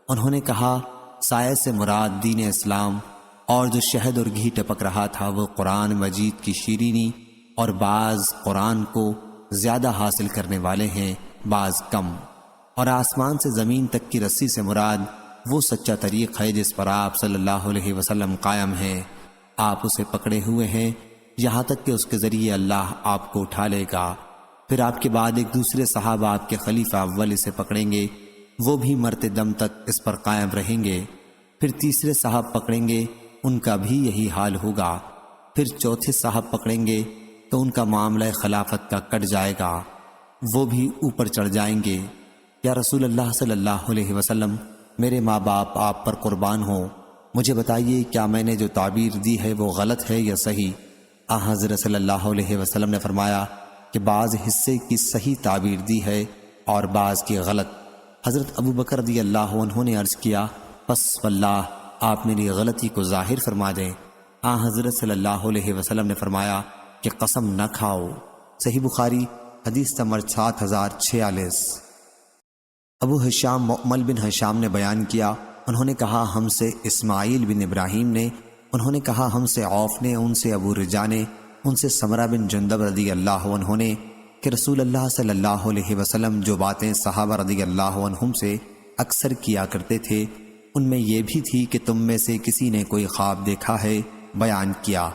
انہوں نے کہا، سایہ سے مراد دین اسلام، اور جو شہد اور گھی ٹپک رہا تھا وہ قرآن مجید کی شیرینی، اور بعض قرآن کو زیادہ حاصل کرنے والے ہیں، بعض کم، اور آسمان سے زمین تک کی رسی سے مراد وہ سچا طریق ہے جس پر آپ صلی اللہ علیہ وسلم قائم ہیں، آپ اسے پکڑے ہوئے ہیں یہاں تک کہ اس کے ذریعے اللہ آپ کو اٹھا لے گا، پھر آپ کے بعد ایک دوسرے صحابہ آپ کے خلیفہ اول اسے پکڑیں گے، وہ بھی مرتے دم تک اس پر قائم رہیں گے، پھر تیسرے صاحب پکڑیں گے، ان کا بھی یہی حال ہوگا، پھر چوتھے صاحب پکڑیں گے تو ان کا معاملہ خلافت کا کٹ جائے گا، وہ بھی اوپر چڑھ جائیں گے۔ یا رسول اللہ صلی اللہ علیہ وسلم، میرے ماں باپ آپ پر قربان ہوں، مجھے بتائیے کیا میں نے جو تعبیر دی ہے وہ غلط ہے یا صحیح؟ حضرت صلی اللہ علیہ وسلم نے فرمایا کہ بعض حصے کی صحیح تعبیر دی ہے اور بعض کی غلط۔ حضرت ابو بکر رضی اللہ عنہ نے عرض کیا، پس واللہ آپ میری غلطی کو ظاہر فرما دیں۔ حضرت صلی اللہ علیہ وسلم نے فرمایا کہ قسم نہ کھاؤ۔ صحیح بخاری حدیث نمبر 7046۔ ابو حشام مؤمل بن حشام نے بیان کیا، انہوں نے کہا ہم سے اسماعیل بن ابراہیم نے، انہوں نے کہا ہم سے عوف نے، ان سے ابو رجا نے، ان سے سمرہ بن جندب رضی اللہ عنہ نے، کہ رسول اللہ صلی اللہ علیہ وسلم جو باتیں صحابہ رضی اللہ عنہم سے اکثر کیا کرتے تھے ان میں یہ بھی تھی کہ تم میں سے کسی نے کوئی خواب دیکھا ہے، بیان کیا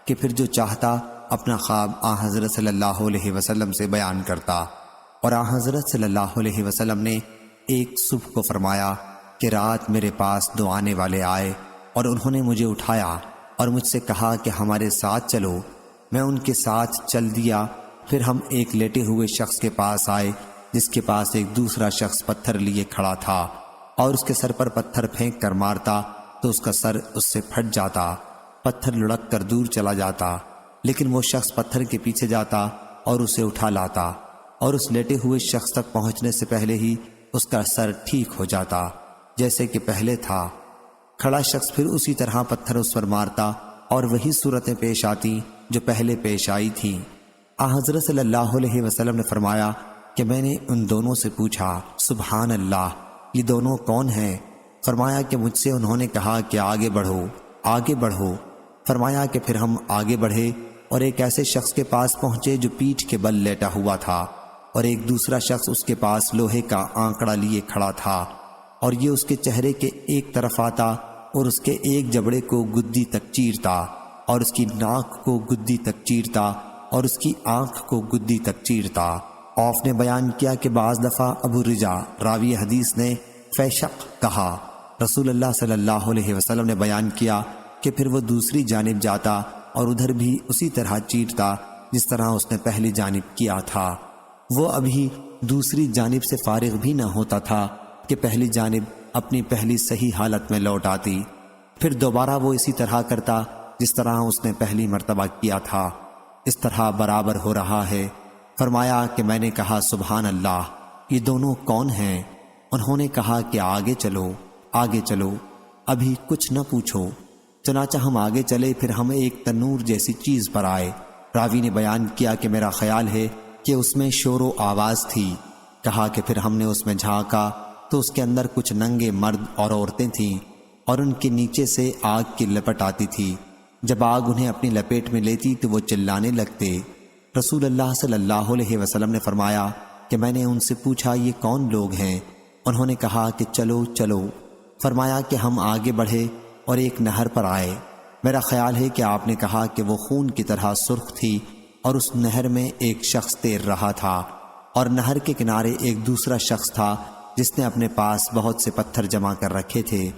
کہ پھر جو چاہتا اپنا خواب حضرت صلی اللہ علیہ وسلم سے بیان کرتا، اور حضرت صلی اللہ علیہ وسلم نے ایک صبح کو فرمایا کہ رات میرے پاس 2 آنے والے آئے اور انہوں نے مجھے اٹھایا اور مجھ سے کہا کہ ہمارے ساتھ چلو، میں ان کے ساتھ چل دیا، پھر ہم ایک لیٹے ہوئے شخص کے پاس آئے جس کے پاس ایک دوسرا شخص پتھر لیے کھڑا تھا اور اس کے سر پر پتھر پھینک کر مارتا تو اس کا سر اس سے پھٹ جاتا، پتھر لڑک کر دور چلا جاتا، لیکن وہ شخص پتھر کے پیچھے جاتا اور اسے اٹھا لاتا اور اس لیٹے ہوئے شخص تک پہنچنے سے پہلے ہی اس کا سر ٹھیک ہو جاتا جیسے کہ پہلے تھا۔ کھڑا شخص پھر اسی طرح پتھر اس پر مارتا اور وہی صورتیں پیش آتی جو پہلے پیش آئی تھیں۔ حضرت صلی اللہ علیہ وسلم نے فرمایا کہ میں نے ان دونوں سے پوچھا، سبحان اللہ، یہ دونوں کون ہیں؟ فرمایا کہ مجھ سے انہوں نے کہا کہ آگے بڑھو، آگے بڑھو۔ فرمایا کہ پھر ہم آگے بڑھے اور ایک ایسے شخص کے پاس پہنچے جو پیٹھ کے بل لیٹا ہوا تھا اور ایک دوسرا شخص اس کے پاس لوہے کا آنکڑا لیے کھڑا تھا، اور یہ اس کے چہرے کے ایک طرف آتا اور اس کے ایک جبڑے کو گدی تک چیرتا، اور اس کی ناک کو گدی تک چیرتا، اور اس کی آنکھ کو گدی تک چیرتا۔ اوف نے بیان کیا کہ بعض دفعہ ابو رجا راوی حدیث نے فیشق کہا۔ رسول اللہ صلی اللہ علیہ وسلم نے بیان کیا کہ پھر وہ دوسری جانب جاتا اور ادھر بھی اسی طرح چیرتا جس طرح اس نے پہلی جانب کیا تھا۔ وہ ابھی دوسری جانب سے فارغ بھی نہ ہوتا تھا کہ پہلی جانب اپنی پہلی صحیح حالت میں لوٹ آتی، پھر دوبارہ وہ اسی طرح کرتا جس طرح اس نے پہلی مرتبہ کیا تھا۔ اس طرح برابر ہو رہا ہے۔ فرمایا کہ میں نے کہا سبحان اللہ، یہ دونوں کون ہیں؟ انہوں نے کہا کہ آگے چلو، آگے چلو، ابھی کچھ نہ پوچھو۔ چنانچہ ہم آگے چلے، پھر ہم ایک تنور جیسی چیز پر آئے۔ راوی نے بیان کیا کہ میرا خیال ہے کہ اس میں شور و آواز تھی۔ کہا کہ پھر ہم نے اس میں جھانکا تو اس کے اندر کچھ ننگے مرد اور عورتیں تھیں، اور ان کے نیچے سے آگ کی لپٹ آتی تھی۔ جب آگ انہیں اپنی لپیٹ میں لیتی تو وہ چلانے لگتے۔ رسول اللہ صلی اللہ علیہ وسلم نے فرمایا کہ میں نے ان سے پوچھا یہ کون لوگ ہیں؟ انہوں نے کہا کہ چلو چلو۔ فرمایا کہ ہم آگے بڑھے اور ایک نہر پر آئے۔ میرا خیال ہے کہ آپ نے کہا کہ وہ خون کی طرح سرخ تھی، اور اس نہر میں ایک شخص تیر رہا تھا، اور نہر کے کنارے ایک دوسرا شخص تھا جس نے اپنے پاس بہت سے پتھر جمع کر رکھے تھے،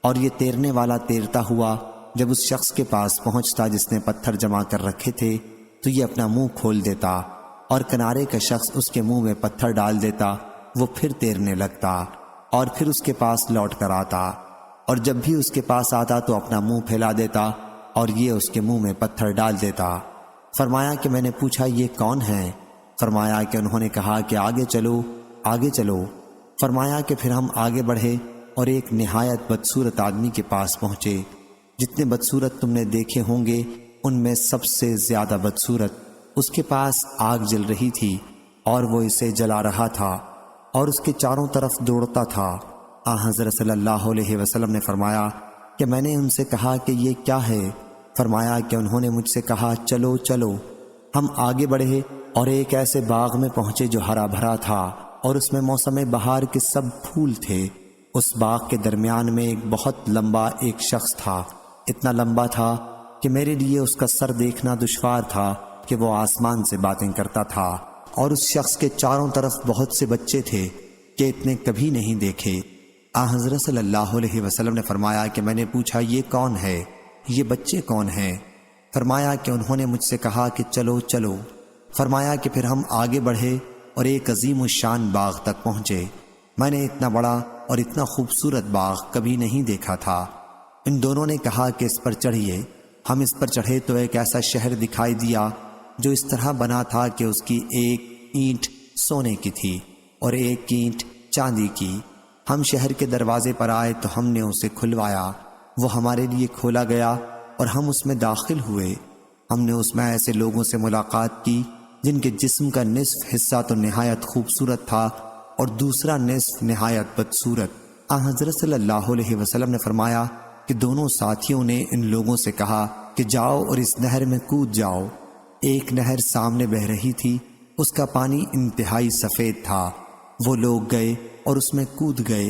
اور یہ تیرنے والا تیرتا ہوا جب اس شخص کے پاس پہنچتا جس نے پتھر جمع کر رکھے تھے تو یہ اپنا منہ کھول دیتا، اور کنارے کا شخص اس کے منہ میں پتھر ڈال دیتا، وہ پھر تیرنے لگتا اور پھر اس کے پاس لوٹ کر آتا، اور جب بھی اس کے پاس آتا تو اپنا منہ پھیلا دیتا اور یہ اس کے منہ میں پتھر ڈال دیتا۔ فرمایا کہ میں نے پوچھا یہ کون ہیں؟ فرمایا کہ انہوں نے کہا کہ آگے چلو، آگے چلو۔ فرمایا کہ پھر ہم آگے بڑھے اور ایک نہایت بدصورت آدمی کے پاس پہنچے۔ جتنے بدصورت تم نے دیکھے ہوں گے ان میں سب سے زیادہ بدصورت، اس کے پاس آگ جل رہی تھی اور وہ اسے جلا رہا تھا اور اس کے چاروں طرف دوڑتا تھا۔ حضرت صلی اللہ علیہ وسلم نے فرمایا کہ میں نے ان سے کہا کہ یہ کیا ہے؟ فرمایا کہ انہوں نے مجھ سے کہا چلو چلو۔ ہم آگے بڑھے اور ایک ایسے باغ میں پہنچے جو ہرا بھرا تھا اور اس میں موسم بہار کے سب پھول تھے۔ اس باغ کے درمیان میں ایک بہت لمبا ایک شخص تھا، اتنا لمبا تھا کہ میرے لیے اس کا سر دیکھنا دشوار تھا کہ وہ آسمان سے باتیں کرتا تھا، اور اس شخص کے چاروں طرف بہت سے بچے تھے کہ اتنے کبھی نہیں دیکھے۔ حضرت صلی اللہ علیہ وسلم نے فرمایا کہ میں نے پوچھا یہ کون ہے؟ یہ بچے کون ہیں؟ فرمایا کہ انہوں نے مجھ سے کہا کہ چلو چلو۔ فرمایا کہ پھر ہم آگے بڑھے اور ایک عظیم الشان باغ تک پہنچے۔ میں نے اتنا بڑا اور اتنا خوبصورت باغ کبھی نہیں دیکھا تھا۔ ان دونوں نے کہا کہ اس پر چڑھیے۔ ہم اس پر چڑھے تو ایک ایسا شہر دکھائی دیا جو اس طرح بنا تھا کہ اس کی ایک اینٹ سونے کی تھی اور ایک اینٹ چاندی کی۔ ہم شہر کے دروازے پر آئے تو ہم نے اسے کھلوایا، وہ ہمارے لیے کھولا گیا اور ہم اس میں داخل ہوئے۔ ہم نے اس میں ایسے لوگوں سے ملاقات کی جن کے جسم کا نصف حصہ تو نہایت خوبصورت تھا اور دوسرا نصف نہایت بدصورت۔ حضرت صلی اللہ علیہ وسلم نے فرمایا کہ دونوں ساتھیوں نے ان لوگوں سے کہا کہ جاؤ اور اس نہر میں کود جاؤ۔ ایک نہر سامنے بہہ رہی تھی، اس کا پانی انتہائی سفید تھا۔ وہ لوگ گئے اور اس میں کود گئے،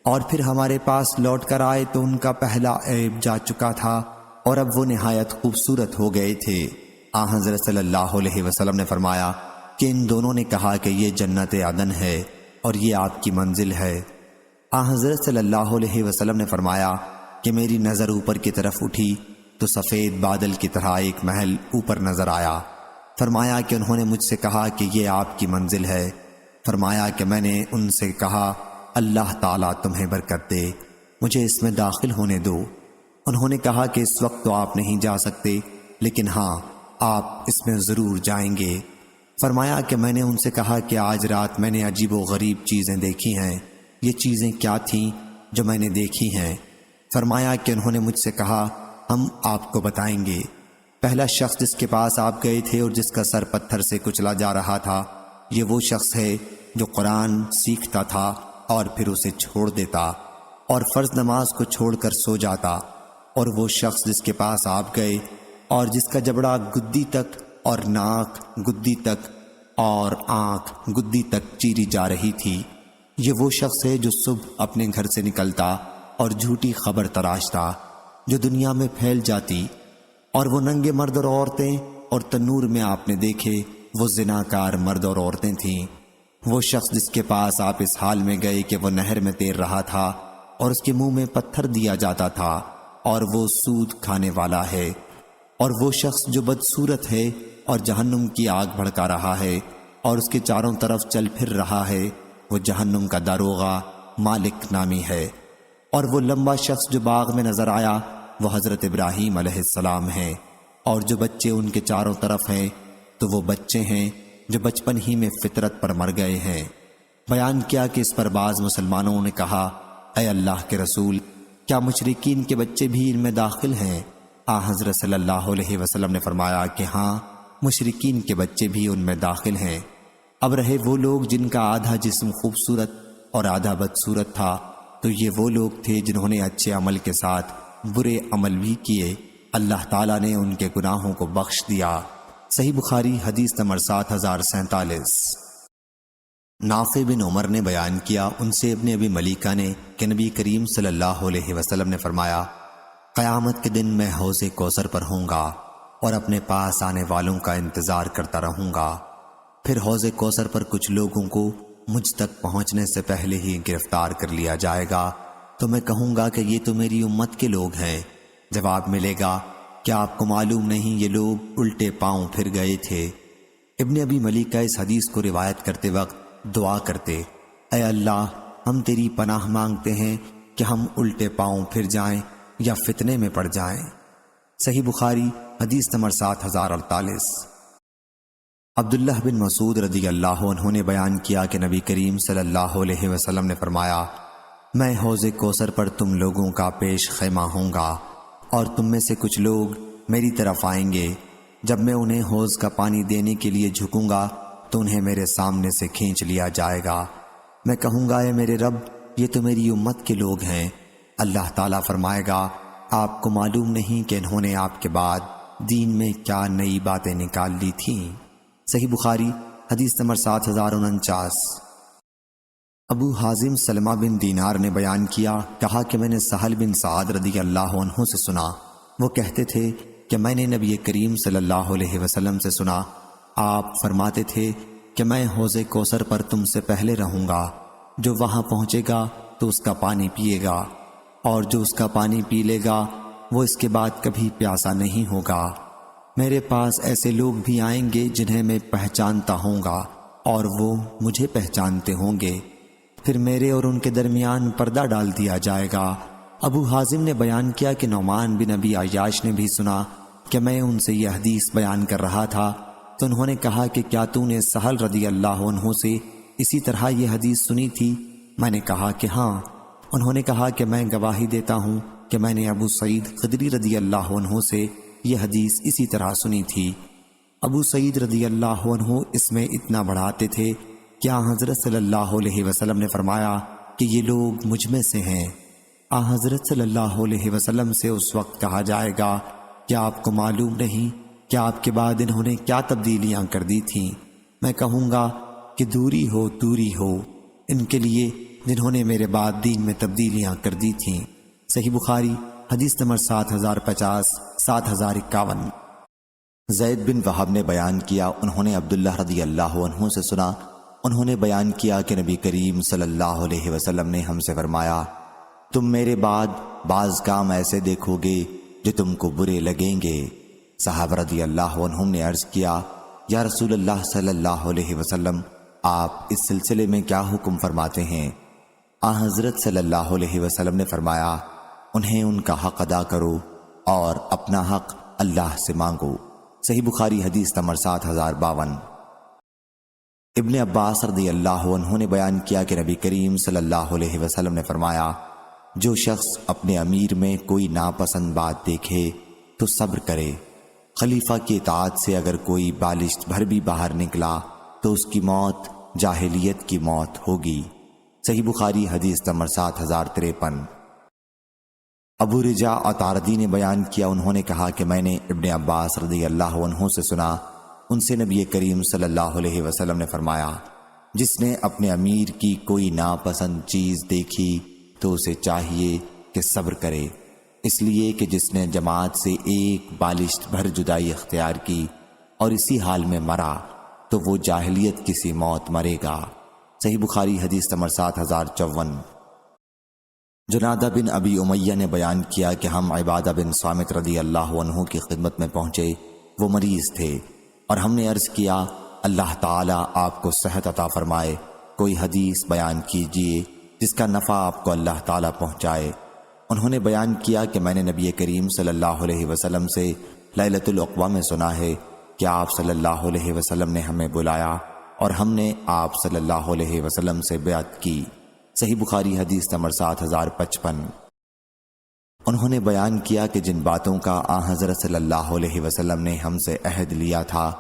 اور پھر ہمارے پاس لوٹ کر آئے تو ان کا پہلا عیب جا چکا تھا اور اب وہ نہایت خوبصورت ہو گئے تھے۔ حضرت صلی اللہ علیہ وسلم نے فرمایا کہ ان دونوں نے کہا کہ یہ جنت عدن ہے اور یہ آپ کی منزل ہے۔ حضرت صلی اللہ علیہ وسلم نے فرمایا کہ میری نظر اوپر کی طرف اٹھی تو سفید بادل کی طرح ایک محل اوپر نظر آیا۔ فرمایا کہ انہوں نے مجھ سے کہا کہ یہ آپ کی منزل ہے۔ فرمایا کہ میں نے ان سے کہا اللہ تعالیٰ تمہیں برکت دے، مجھے اس میں داخل ہونے دو۔ انہوں نے کہا کہ اس وقت تو آپ نہیں جا سکتے، لیکن ہاں آپ اس میں ضرور جائیں گے۔ فرمایا کہ میں نے ان سے کہا کہ آج رات میں نے عجیب و غریب چیزیں دیکھی ہیں، یہ چیزیں کیا تھیں جو میں نے دیکھی ہیں؟ فرمایا کہ انہوں نے مجھ سے کہا ہم آپ کو بتائیں گے۔ پہلا شخص جس کے پاس آپ گئے تھے اور جس کا سر پتھر سے کچلا جا رہا تھا، یہ وہ شخص ہے جو قرآن سیکھتا تھا اور پھر اسے چھوڑ دیتا اور فرض نماز کو چھوڑ کر سو جاتا۔ اور وہ شخص جس کے پاس آپ گئے اور جس کا جبڑا گدی تک اور ناک گدی تک اور آنکھ گدی تک چیری جا رہی تھی۔ یہ وہ شخص ہے جو صبح اپنے گھر سے نکلتا اور جھوٹی خبر تراشتا جو دنیا میں پھیل جاتی، اور وہ ننگے مرد اور عورتیں اور تنور میں آپ نے دیکھے وہ زناکار مرد اور عورتیں تھیں۔ وہ شخص جس کے پاس آپ اس حال میں گئے کہ وہ نہر میں تیر رہا تھا اور اس کے منہ میں پتھر دیا جاتا تھا اور وہ سود کھانے والا ہے، اور وہ شخص جو بدصورت ہے اور جہنم کی آگ بھڑکا رہا ہے اور اس کے چاروں طرف چل پھر رہا ہے، وہ جہنم کا داروغہ مالک نامی ہے۔ اور وہ لمبا شخص جو باغ میں نظر آیا وہ حضرت ابراہیم علیہ السلام ہے، اور جو بچے ان کے چاروں طرف ہیں تو وہ بچے ہیں جو بچپن ہی میں فطرت پر مر گئے ہیں۔ بیان کیا کہ اس پر بعض مسلمانوں نے کہا، اے اللہ کے رسول، کیا مشرکین کے بچے بھی ان میں داخل ہیں؟ حضرت صلی اللہ علیہ وسلم نے فرمایا کہ ہاں، مشرکین کے بچے بھی ان میں داخل ہیں۔ اب رہے وہ لوگ جن کا آدھا جسم خوبصورت اور آدھا بدصورت تھا، تو یہ وہ لوگ تھے جنہوں نے اچھے عمل کے ساتھ برے عمل بھی کیے، اللہ تعالیٰ نے ان کے گناہوں کو بخش دیا۔ صحیح بخاری حدیث نمبر 7047۔ نافع بن عمر نے بیان کیا، ان سے ابن ابی ملیکہ نے کہ نبی کریم صلی اللہ علیہ وسلم نے فرمایا، قیامت کے دن میں حوض کوثر پر ہوں گا اور اپنے پاس آنے والوں کا انتظار کرتا رہوں گا، پھر حوض کوثر پر کچھ لوگوں کو مجھ تک پہنچنے سے پہلے ہی گرفتار کر لیا جائے گا، تو میں کہوں گا کہ یہ تو میری امت کے لوگ ہیں۔ جواب ملے گا، کیا آپ کو معلوم نہیں یہ لوگ الٹے پاؤں پھر گئے تھے؟ ابن ابی ملیکہ اس حدیث کو روایت کرتے وقت دعا کرتے، اے اللہ، ہم تیری پناہ مانگتے ہیں کہ ہم الٹے پاؤں پھر جائیں یا فتنے میں پڑ جائیں۔ صحیح بخاری حدیث نمبر 7048۔ عبداللہ بن مسعود رضی اللہ عنہ نے بیان کیا کہ نبی کریم صلی اللہ علیہ وسلم نے فرمایا، میں حوض کوثر پر تم لوگوں کا پیش خیمہ ہوں گا، اور تم میں سے کچھ لوگ میری طرف آئیں گے۔ جب میں انہیں حوض کا پانی دینے کے لیے جھکوں گا تو انہیں میرے سامنے سے کھینچ لیا جائے گا۔ میں کہوں گا، اے میرے رب، یہ تو میری امت کے لوگ ہیں۔ اللہ تعالیٰ فرمائے گا، آپ کو معلوم نہیں کہ انہوں نے آپ کے بعد دین میں کیا نئی باتیں نکال لی تھیں۔ صحیح بخاری حدیث نمبر 7049۔ ابو حازم سلمہ بن دینار نے بیان کیا، کہا کہ میں نے سہل بن سعد رضی اللہ عنہ سے سنا، وہ کہتے تھے کہ میں نے نبی کریم صلی اللہ علیہ وسلم سے سنا، آپ فرماتے تھے کہ میں حوض کوثر پر تم سے پہلے رہوں گا، جو وہاں پہنچے گا تو اس کا پانی پیے گا، اور جو اس کا پانی پی لے گا وہ اس کے بعد کبھی پیاسا نہیں ہوگا۔ میرے پاس ایسے لوگ بھی آئیں گے جنہیں میں پہچانتا ہوں گا اور وہ مجھے پہچانتے ہوں گے، پھر میرے اور ان کے درمیان پردہ ڈال دیا جائے گا۔ ابو حازم نے بیان کیا کہ نعمان بن ابی عیاش نے بھی سنا کہ میں ان سے یہ حدیث بیان کر رہا تھا، تو انہوں نے کہا کہ کیا تو نے سہل رضی اللہ عنہ سے اسی طرح یہ حدیث سنی تھی؟ میں نے کہا کہ ہاں۔ انہوں نے کہا کہ میں گواہی دیتا ہوں کہ میں نے ابو سعید خدری رضی اللہ عنہ سے یہ حدیث اسی طرح سنی تھی۔ ابو سعید رضی اللہ عنہ اس میں اتنا بڑھاتے تھے کہ حضرت صلی اللہ علیہ وسلم نے فرمایا کہ یہ لوگ مجھ میں سے ہیں۔ حضرت صلی اللہ علیہ وسلم سے اس وقت کہا جائے گا، کیا آپ کو معلوم نہیں کہ آپ کے بعد انہوں نے کیا تبدیلیاں کر دی تھیں؟ میں کہوں گا کہ دوری ہو ان کے لیے جنہوں نے میرے بعد دین میں تبدیلیاں کر دی تھیں۔ صحیح بخاری حدیث نمبر 7050 7051۔ زید بن وہب نے بیان کیا، انہوں نے عبداللہ رضی اللہ عنہ سے سنا، انہوں نے بیان کیا کہ نبی کریم صلی اللہ علیہ وسلم نے ہم سے فرمایا، تم میرے بعد بعض کام ایسے دیکھو گے جو تم کو برے لگیں گے۔ صحابہ رضی اللہ عنہم نے عرض کیا، یا رسول اللہ صلی اللہ علیہ وسلم، آپ اس سلسلے میں کیا حکم فرماتے ہیں؟ حضرت صلی اللہ علیہ وسلم نے فرمایا، انہیں ان کا حق ادا کرو اور اپنا حق اللہ سے مانگو۔ صحیح بخاری حدیث نمبر 7052۔ ابن عباس رضی اللہ عنہ نے بیان کیا کہ نبی کریم صلی اللہ علیہ وسلم نے فرمایا، جو شخص اپنے امیر میں کوئی ناپسند بات دیکھے تو صبر کرے۔ خلیفہ کی اطاعت سے اگر کوئی بالشت بھر بھی باہر نکلا تو اس کی موت جاہلیت کی موت ہوگی۔ صحیح بخاری حدیث نمبر 7053۔ ابو رجاء عطاردی نے بیان کیا، انہوں نے کہا کہ میں نے ابن عباس رضی اللہ عنہ سے سنا، ان سے نبی کریم صلی اللہ علیہ وسلم نے فرمایا، جس نے اپنے امیر کی کوئی ناپسند چیز دیکھی تو اسے چاہیے کہ صبر کرے، اس لیے کہ جس نے جماعت سے ایک بالشت بھر جدائی اختیار کی اور اسی حال میں مرا تو وہ جاہلیت کی سی موت مرے گا۔ صحیح بخاری حدیث نمبر 7054۔ جنادہ بن ابی امیہ نے بیان کیا کہ ہم عبادہ بن صامت رضی اللہ عنہ کی خدمت میں پہنچے، وہ مریض تھے، اور ہم نے عرض کیا اللہ تعالیٰ آپ کو صحت عطا فرمائے، کوئی حدیث بیان کیجئے جس کا نفع آپ کو اللہ تعالیٰ پہنچائے۔ انہوں نے بیان کیا کہ میں نے نبی کریم صلی اللہ علیہ وسلم سے لیلۃ العقبہ میں سنا ہے کہ آپ صلی اللہ علیہ وسلم نے ہمیں بلایا اور ہم نے آپ صلی اللہ علیہ وسلم سے بیعت کی۔ صحیح بخاری حدیث نمبر 7055۔ انہوں نے بیان کیا کہ جن باتوں کا آن حضرت صلی اللہ علیہ وسلم نے ہم سے عہد لیا تھا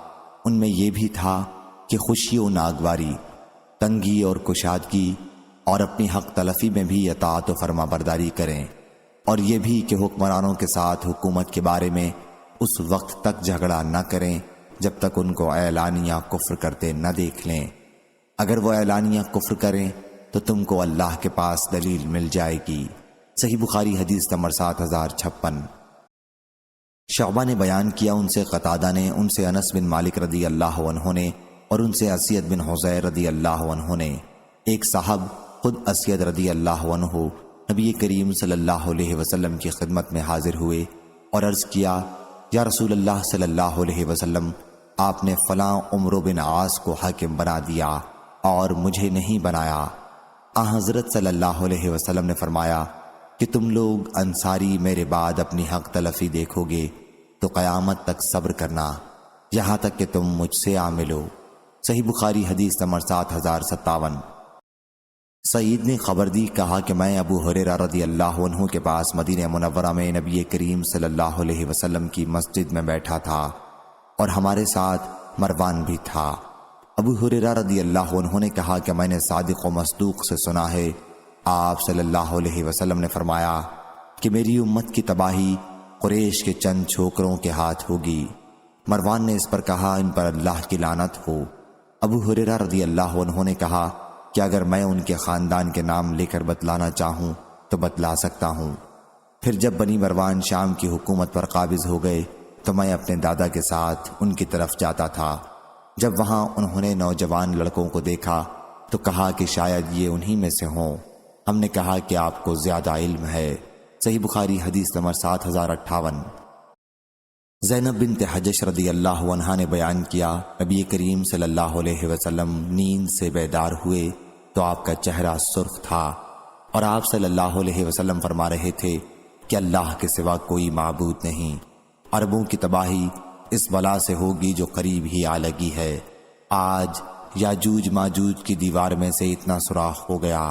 ان میں یہ بھی تھا کہ خوشی و ناگواری، تنگی اور کشادگی، اور اپنی حق تلفی میں بھی اطاعت و فرما برداری کریں، اور یہ بھی کہ حکمرانوں کے ساتھ حکومت کے بارے میں اس وقت تک جھگڑا نہ کریں جب تک ان کو اعلانیہ کفر کرتے نہ دیکھ لیں۔ اگر وہ اعلانیہ کفر کریں تو تم کو اللہ کے پاس دلیل مل جائے گی۔ صحیح بخاری حدیث نمبر 7056۔ شعبہ نے بیان کیا ان سے قتادہ نے، ان سے انس بن مالک رضی اللہ عنہ نے، اور ان سے اسید بن حضیر رضی اللہ عنہ نے۔ ایک صاحب خود اسید رضی اللہ عنہ نبی کریم صلی اللہ علیہ وسلم کی خدمت میں حاضر ہوئے اور عرض کیا، یا رسول اللہ صلی اللہ علیہ وسلم، آپ نے فلاں عمرو بن عاص کو حاکم بنا دیا اور مجھے نہیں بنایا۔ حضرت صلی اللہ علیہ وسلم نے فرمایا کہ تم لوگ انصاری میرے بعد اپنی حق تلفی دیکھو گے تو قیامت تک صبر کرنا یہاں تک کہ تم مجھ سے آ ملو۔ صحیح بخاری حدیث نمبر 7057۔ سعید نے خبر دی، کہا کہ میں ابو ہریرہ رضی اللہ عنہ کے پاس مدینہ منورہ میں نبی کریم صلی اللہ علیہ وسلم کی مسجد میں بیٹھا تھا اور ہمارے ساتھ مروان بھی تھا۔ ابو ہریرہ رضی اللہ عنہ نے کہا کہ میں نے صادق و مصدوق سے سنا ہے، آپ صلی اللہ علیہ وسلم نے فرمایا کہ میری امت کی تباہی قریش کے چند چھوکروں کے ہاتھ ہوگی۔ مروان نے اس پر کہا، ان پر اللہ کی لعنت ہو۔ ابو ہریرہ رضی اللہ عنہ نے کہا کہ اگر میں ان کے خاندان کے نام لے کر بتلانا چاہوں تو بتلا سکتا ہوں۔ پھر جب بنی مروان شام کی حکومت پر قابض ہو گئے تو میں اپنے دادا کے ساتھ ان کی طرف جاتا تھا۔ جب وہاں انہوں نے نوجوان لڑکوں کو دیکھا تو کہا کہ شاید یہ انہی میں سے ہوں۔ ہم نے کہا کہ آپ کو زیادہ علم ہے۔ صحیح بخاری حدیث نمبر 7058۔ زینب بنت حجش رضی اللہ عنہا نے بیان کیا، نبی کریم صلی اللہ علیہ وسلم نیند سے بیدار ہوئے تو آپ کا چہرہ سرخ تھا اور آپ صلی اللہ علیہ وسلم فرما رہے تھے کہ اللہ کے سوا کوئی معبود نہیں، عربوں کی تباہی اس بلا سے ہوگی جو قریب ہی آ لگی ہے۔ آج یاجوج ماجوج کی دیوار میں سے اتنا سوراخ ہو گیا،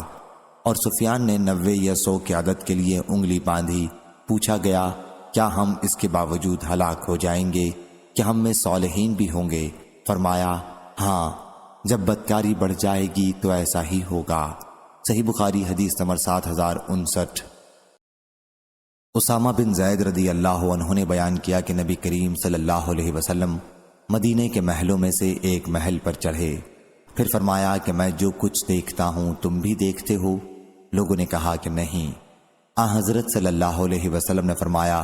اور سفیان نے 90 یا 100 کی عدد کے لیے انگلی باندھی۔ پوچھا گیا، کیا ہم اس کے باوجود ہلاک ہو جائیں گے کہ ہم میں صالحین بھی ہوں گے؟ فرمایا، ہاں، جب بدکاری بڑھ جائے گی تو ایسا ہی ہوگا۔ صحیح بخاری حدیث نمبر 7059۔ اسامہ بن زید رضی اللہ عنہ نے بیان کیا کہ نبی کریم صلی اللہ علیہ وسلم مدینے کے محلوں میں سے ایک محل پر چڑھے، پھر فرمایا کہ میں جو کچھ دیکھتا ہوں تم بھی دیکھتے ہو؟ لوگوں نے کہا کہ نہیں۔ حضرت صلی اللہ علیہ وسلم نے فرمایا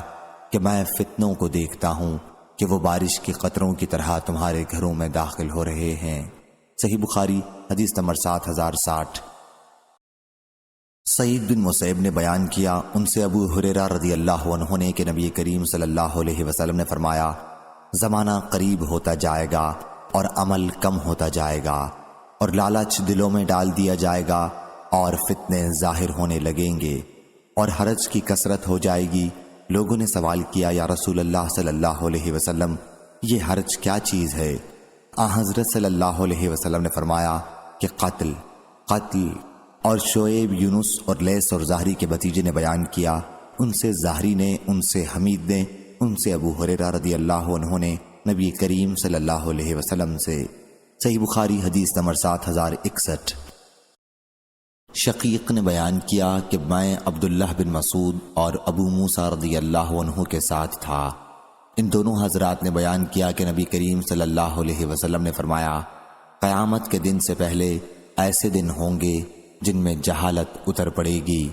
کہ میں فتنوں کو دیکھتا ہوں کہ وہ بارش کی قطروں کی طرح تمہارے گھروں میں داخل ہو رہے ہیں۔ صحیح بخاری حدیث نمبر 7060۔ سعید بن مسیب نے بیان کیا، ان سے ابو ہریرہ رضی اللہ عنہ نے کہ نبی کریم صلی اللہ علیہ وسلم نے فرمایا، زمانہ قریب ہوتا جائے گا اور عمل کم ہوتا جائے گا، اور لالچ دلوں میں ڈال دیا جائے گا، اور فتنے ظاہر ہونے لگیں گے، اور حرج کی کثرت ہو جائے گی۔ لوگوں نے سوال کیا، یا رسول اللہ صلی اللہ علیہ وسلم، یہ حرج کیا چیز ہے؟ حضرت صلی اللہ علیہ وسلم نے فرمایا کہ قتل۔ اور شعیب، یونس اور لیث اور زہری کے بھتیجے نے بیان کیا، ان سے زہری نے، ان سے حمید نے، ان سے ابو ہریرہ رضی اللہ عنہ نے نبی کریم صلی اللہ علیہ وسلم سے۔ صحیح بخاری حدیث نمبر 7061۔ شقیق نے بیان کیا کہ میں عبداللہ بن مسعود اور ابو موسیٰ رضی اللہ عنہ کے ساتھ تھا، ان دونوں حضرات نے بیان کیا کہ نبی کریم صلی اللہ علیہ وسلم نے فرمایا، قیامت کے دن سے پہلے ایسے دن ہوں گے جن میں جہالت اتر پڑے گی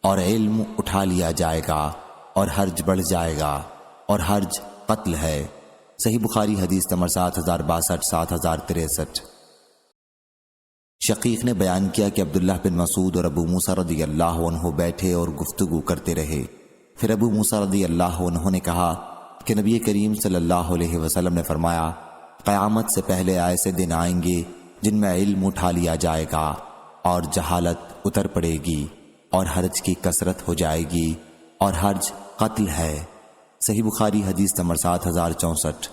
اور علم اٹھا لیا جائے گا اور حرج بڑھ جائے گا، اور حرج قتل ہے۔ صحیح بخاری حدیث نمبر 7062 7063۔ شقیق نے بیان کیا کہ عبداللہ بن مسعود اور ابو موسیٰ رضی اللہ عنہ بیٹھے اور گفتگو کرتے رہے۔ پھر ابو موسیٰ رضی اللہ عنہ نے کہا کہ نبی کریم صلی اللہ علیہ وسلم نے فرمایا، قیامت سے پہلے ایسے دن آئیں گے جن میں علم اٹھا لیا جائے گا اور جہالت اتر پڑے گی اور حرج کی کثرت ہو جائے گی، اور حرج قتل ہے۔ صحیح بخاری حدیث نمبر 7064۔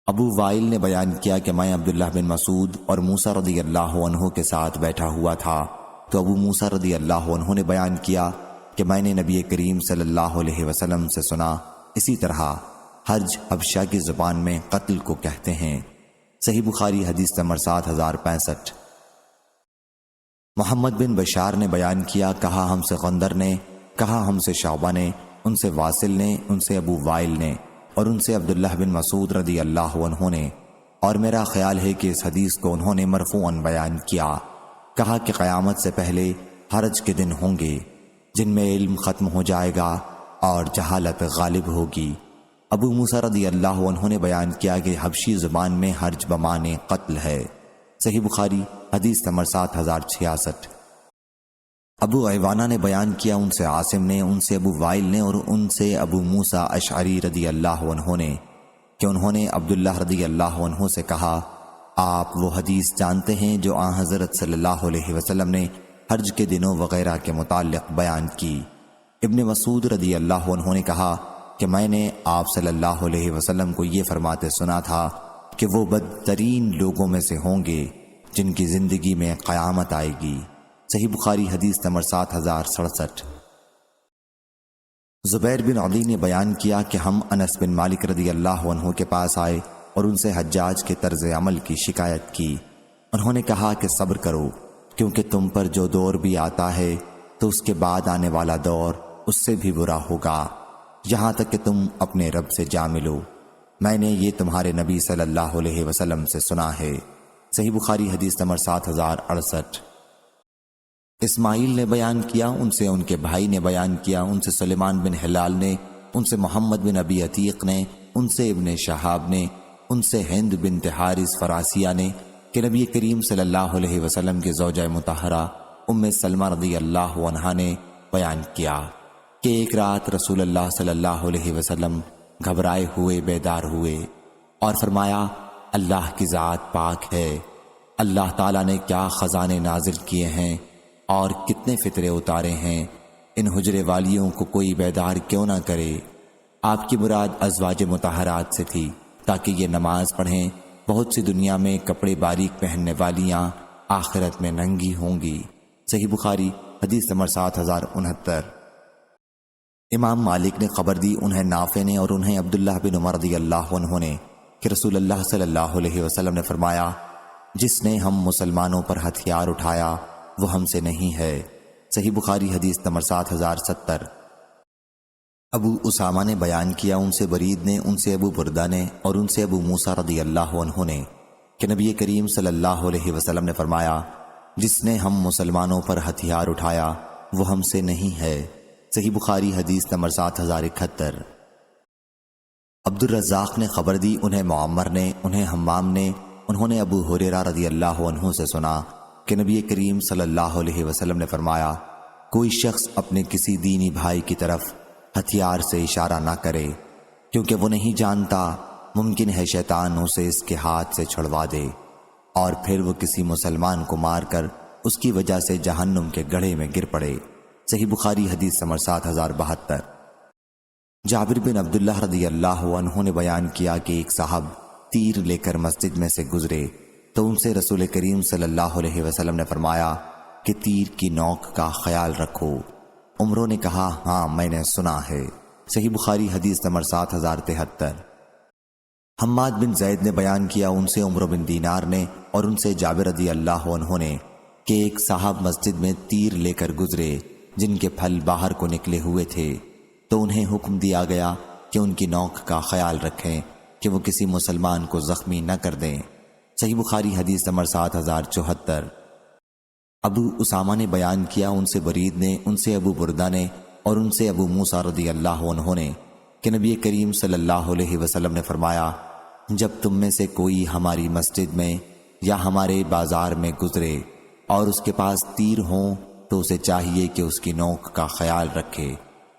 ابو وائل نے بیان کیا کہ میں عبداللہ بن مسعود اور موسیٰ رضی اللہ عنہ کے ساتھ بیٹھا ہوا تھا، تو ابو موسیٰ رضی اللہ عنہ نے بیان کیا کہ میں نے نبی کریم صلی اللہ علیہ وسلم سے سنا، اسی طرح حرج حبشہ کی زبان میں قتل کو کہتے ہیں۔ صحیح بخاری حدیث نمبر 7065۔ محمد بن بشار نے بیان کیا، کہا ہم سے غندر نے، کہا ہم سے شعبہ نے، ان سے واصل نے، ان سے ابو وائل نے، اور ان سے عبداللہ بن مسعود رضی اللہ عنہ نے، اور میرا خیال ہے کہ اس حدیث کو انہوں نے مرفوعاً بیان کیا۔ کہا کہ قیامت سے پہلے حرج کے دن ہوں گے جن میں علم ختم ہو جائے گا اور جہالت غالب ہوگی۔ ابو موسیٰ رضی اللہ عنہ نے بیان کیا کہ حبشی زبان میں حرج بمعنی قتل ہے۔ صحیح بخاری حدیث نمبر 7066۔ ابو عوانہ نے بیان کیا، ان سے عاصم نے، ان سے ابو وائل نے، اور ان سے ابو موسیٰ اشعری رضی اللہ عنہ نے، کہ انہوں نے عبداللہ رضی اللہ عنہ سے کہا، آپ وہ حدیث جانتے ہیں جو آن حضرت صلی اللہ علیہ وسلم نے حرج کے دنوں وغیرہ کے متعلق بیان کی۔ ابن مسعود رضی اللہ عنہ نے کہا کہ میں نے آپ صلی اللہ علیہ وسلم کو یہ فرماتے سنا تھا کہ وہ بدترین لوگوں میں سے ہوں گے جن کی زندگی میں قیامت آئے گی۔ صحیح بخاری حدیث نمبر 7067۔ زبیر بن علی نے بیان کیا کہ ہم انس بن مالک رضی اللہ عنہ کے پاس آئے اور ان سے حجاج کے طرز عمل کی شکایت کی۔ انہوں نے کہا کہ صبر کرو، کیونکہ تم پر جو دور بھی آتا ہے تو اس کے بعد آنے والا دور اس سے بھی برا ہوگا، یہاں تک کہ تم اپنے رب سے جا ملو۔ میں نے یہ تمہارے نبی صلی اللہ علیہ وسلم سے سنا ہے۔ صحیح بخاری حدیث نمبر 7068۔ اسماعیل نے بیان کیا، ان سے ان کے بھائی نے بیان کیا، ان سے سلیمان بن ہلال نے، ان سے محمد بن ابی عتیق نے، ان سے ابن شہاب نے، ان سے ہند بنت حارث فراسیہ نے کہ نبی کریم صلی اللہ علیہ وسلم کے زوجہ مطہرہ ام سلمہ رضی اللہ عنہا نے بیان کیا کہ ایک رات رسول اللہ صلی اللہ علیہ وسلم گھبرائے ہوئے بیدار ہوئے اور فرمایا، اللہ کی ذات پاک ہے، اللہ تعالیٰ نے کیا خزانے نازل کیے ہیں اور کتنے فطرے اتارے ہیں، ان حجرے والیوں کو کوئی بیدار کیوں نہ کرے۔ آپ کی مراد ازواج مطہرات سے تھی تاکہ یہ نماز پڑھیں۔ بہت سی دنیا میں کپڑے باریک پہننے والیاں آخرت میں ننگی ہوں گی۔ صحیح بخاری حدیث نمبر 7069۔ امام مالک نے خبر دی، انہیں نافع نے اور انہیں عبداللہ بن عمر رضی اللہ عنہ نے، کہ رسول اللہ صلی اللہ علیہ وسلم نے فرمایا، جس نے ہم مسلمانوں پر ہتھیار اٹھایا وہ ہم سے نہیں ہے۔ صحیح بخاری حدیث نمبر 7070۔ ابو اسامہ نے بیان کیا، ان سے برید نے، ان سے ابو بردہ نے، اور ان سے ابو موسیٰ رضی اللہ عنہ نے، کہ نبی کریم صلی اللہ علیہ وسلم نے فرمایا، جس نے ہم مسلمانوں پر ہتھیار اٹھایا وہ ہم سے نہیں ہے۔ صحیح بخاری حدیث نمبر 7071۔ عبد الرزاق نے خبر دی، انہیں معمر نے، انہیں حمام نے، انہوں نے ابو ہریرہ رضی اللہ عنہ سے سنا کہ نبی کریم صلی اللہ علیہ وسلم نے فرمایا، کوئی شخص اپنے کسی دینی بھائی کی طرف ہتھیار سے اشارہ نہ کرے، کیونکہ وہ نہیں جانتا، ممکن ہے شیطان اسے اس کے ہاتھ سے چھڑوا دے اور پھر وہ کسی مسلمان کو مار کر اس کی وجہ سے جہنم کے گڑھے میں گر پڑے۔ صحیح بخاری حدیث نمبر 7072۔ جابر بن عبداللہ رضی اللہ عنہ نے بیان کیا کہ ایک صاحب تیر لے کر مسجد میں سے گزرے تو ان سے رسول کریم صلی اللہ علیہ وسلم نے فرمایا کہ تیر کی نوک کا خیال رکھو۔ عمروں نے کہا، ہاں میں نے سنا ہے۔ صحیح بخاری حدیث نمبر 7073۔ حماد بن زید نے بیان کیا، ان سے عمرو بن دینار نے اور ان سے جابر رضی اللہ عنہ نے، کہ ایک صاحب مسجد میں تیر لے کر گزرے جن کے پھل باہر کو نکلے ہوئے تھے، تو انہیں حکم دیا گیا کہ ان کی نوک کا خیال رکھیں کہ وہ کسی مسلمان کو زخمی نہ کر دیں۔ صحیح بخاری حدیث نمبر 7074۔ ابو اسامہ نے بیان کیا، ان سے برید نے، ان سے ابو بردہ نے اور ان سے ابو موسیٰ رضی اللہ عنہ نے کہ نبی کریم صلی اللہ علیہ وسلم نے فرمایا، جب تم میں سے کوئی ہماری مسجد میں یا ہمارے بازار میں گزرے اور اس کے پاس تیر ہوں تو اسے چاہیے کہ اس کی نوک کا خیال رکھے،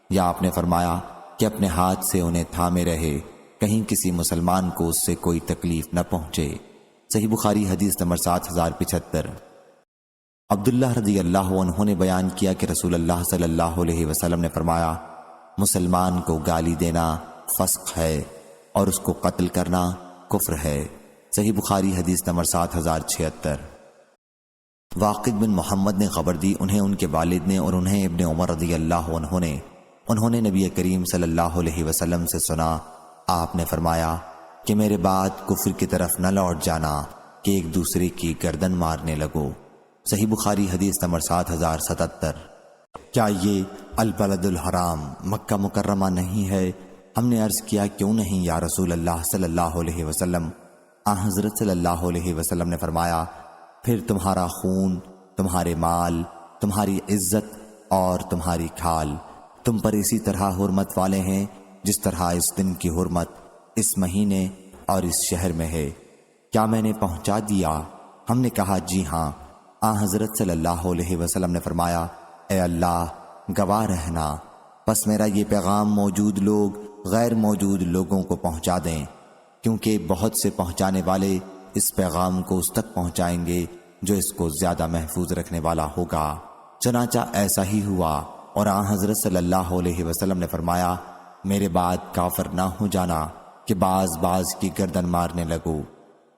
یا آپ نے فرمایا کہ اپنے ہاتھ سے انہیں تھامے رہے، کہیں کسی مسلمان کو اس سے کوئی تکلیف نہ پہنچے۔ صحیح بخاری حدیث نمبر 7075۔ عبداللہ رضی اللہ عنہ نے بیان کیا کہ رسول اللہ صلی اللہ علیہ وسلم نے فرمایا، مسلمان کو گالی دینا فسق ہے اور اس کو قتل کرنا کفر ہے۔ صحیح بخاری حدیث نمبر 7076۔ واقد بن محمد نے خبر دی، انہیں ان کے والد نے اور انہیں ابن عمر رضی اللہ عنہ نے، انہوں نے نبی کریم صلی اللہ علیہ وسلم سے سنا، آپ نے فرمایا کہ میرے بعد کفر کی طرف نہ لوٹ جانا کہ ایک دوسرے کی گردن مارنے لگو۔ صحیح بخاری حدیث نمبر 7077۔ کیا یہ البلد الحرام مکہ مکرمہ نہیں ہے؟ ہم نے عرض کیا، کیوں نہیں یا رسول اللہ صلی اللہ علیہ وسلم؟ حضرت صلی اللہ علیہ وسلم نے فرمایا، پھر تمہارا خون، تمہارے مال، تمہاری عزت اور تمہاری کھال تم پر اسی طرح حرمت والے ہیں جس طرح اس دن کی حرمت اس مہینے اور اس شہر میں ہے۔ کیا میں نے پہنچا دیا؟ ہم نے کہا جی ہاں۔ حضرت صلی اللہ علیہ وسلم نے فرمایا، اے اللہ گواہ رہنا، پس میرا یہ پیغام موجود لوگ غیر موجود لوگوں کو پہنچا دیں، کیونکہ بہت سے پہنچانے والے اس پیغام کو اس تک پہنچائیں گے جو اس کو زیادہ محفوظ رکھنے والا ہوگا۔ چنانچہ ایسا ہی ہوا، اور حضرت صلی اللہ علیہ وسلم نے فرمایا، میرے بعد کافر نہ ہو جانا کہ باز کی گردن مارنے لگو۔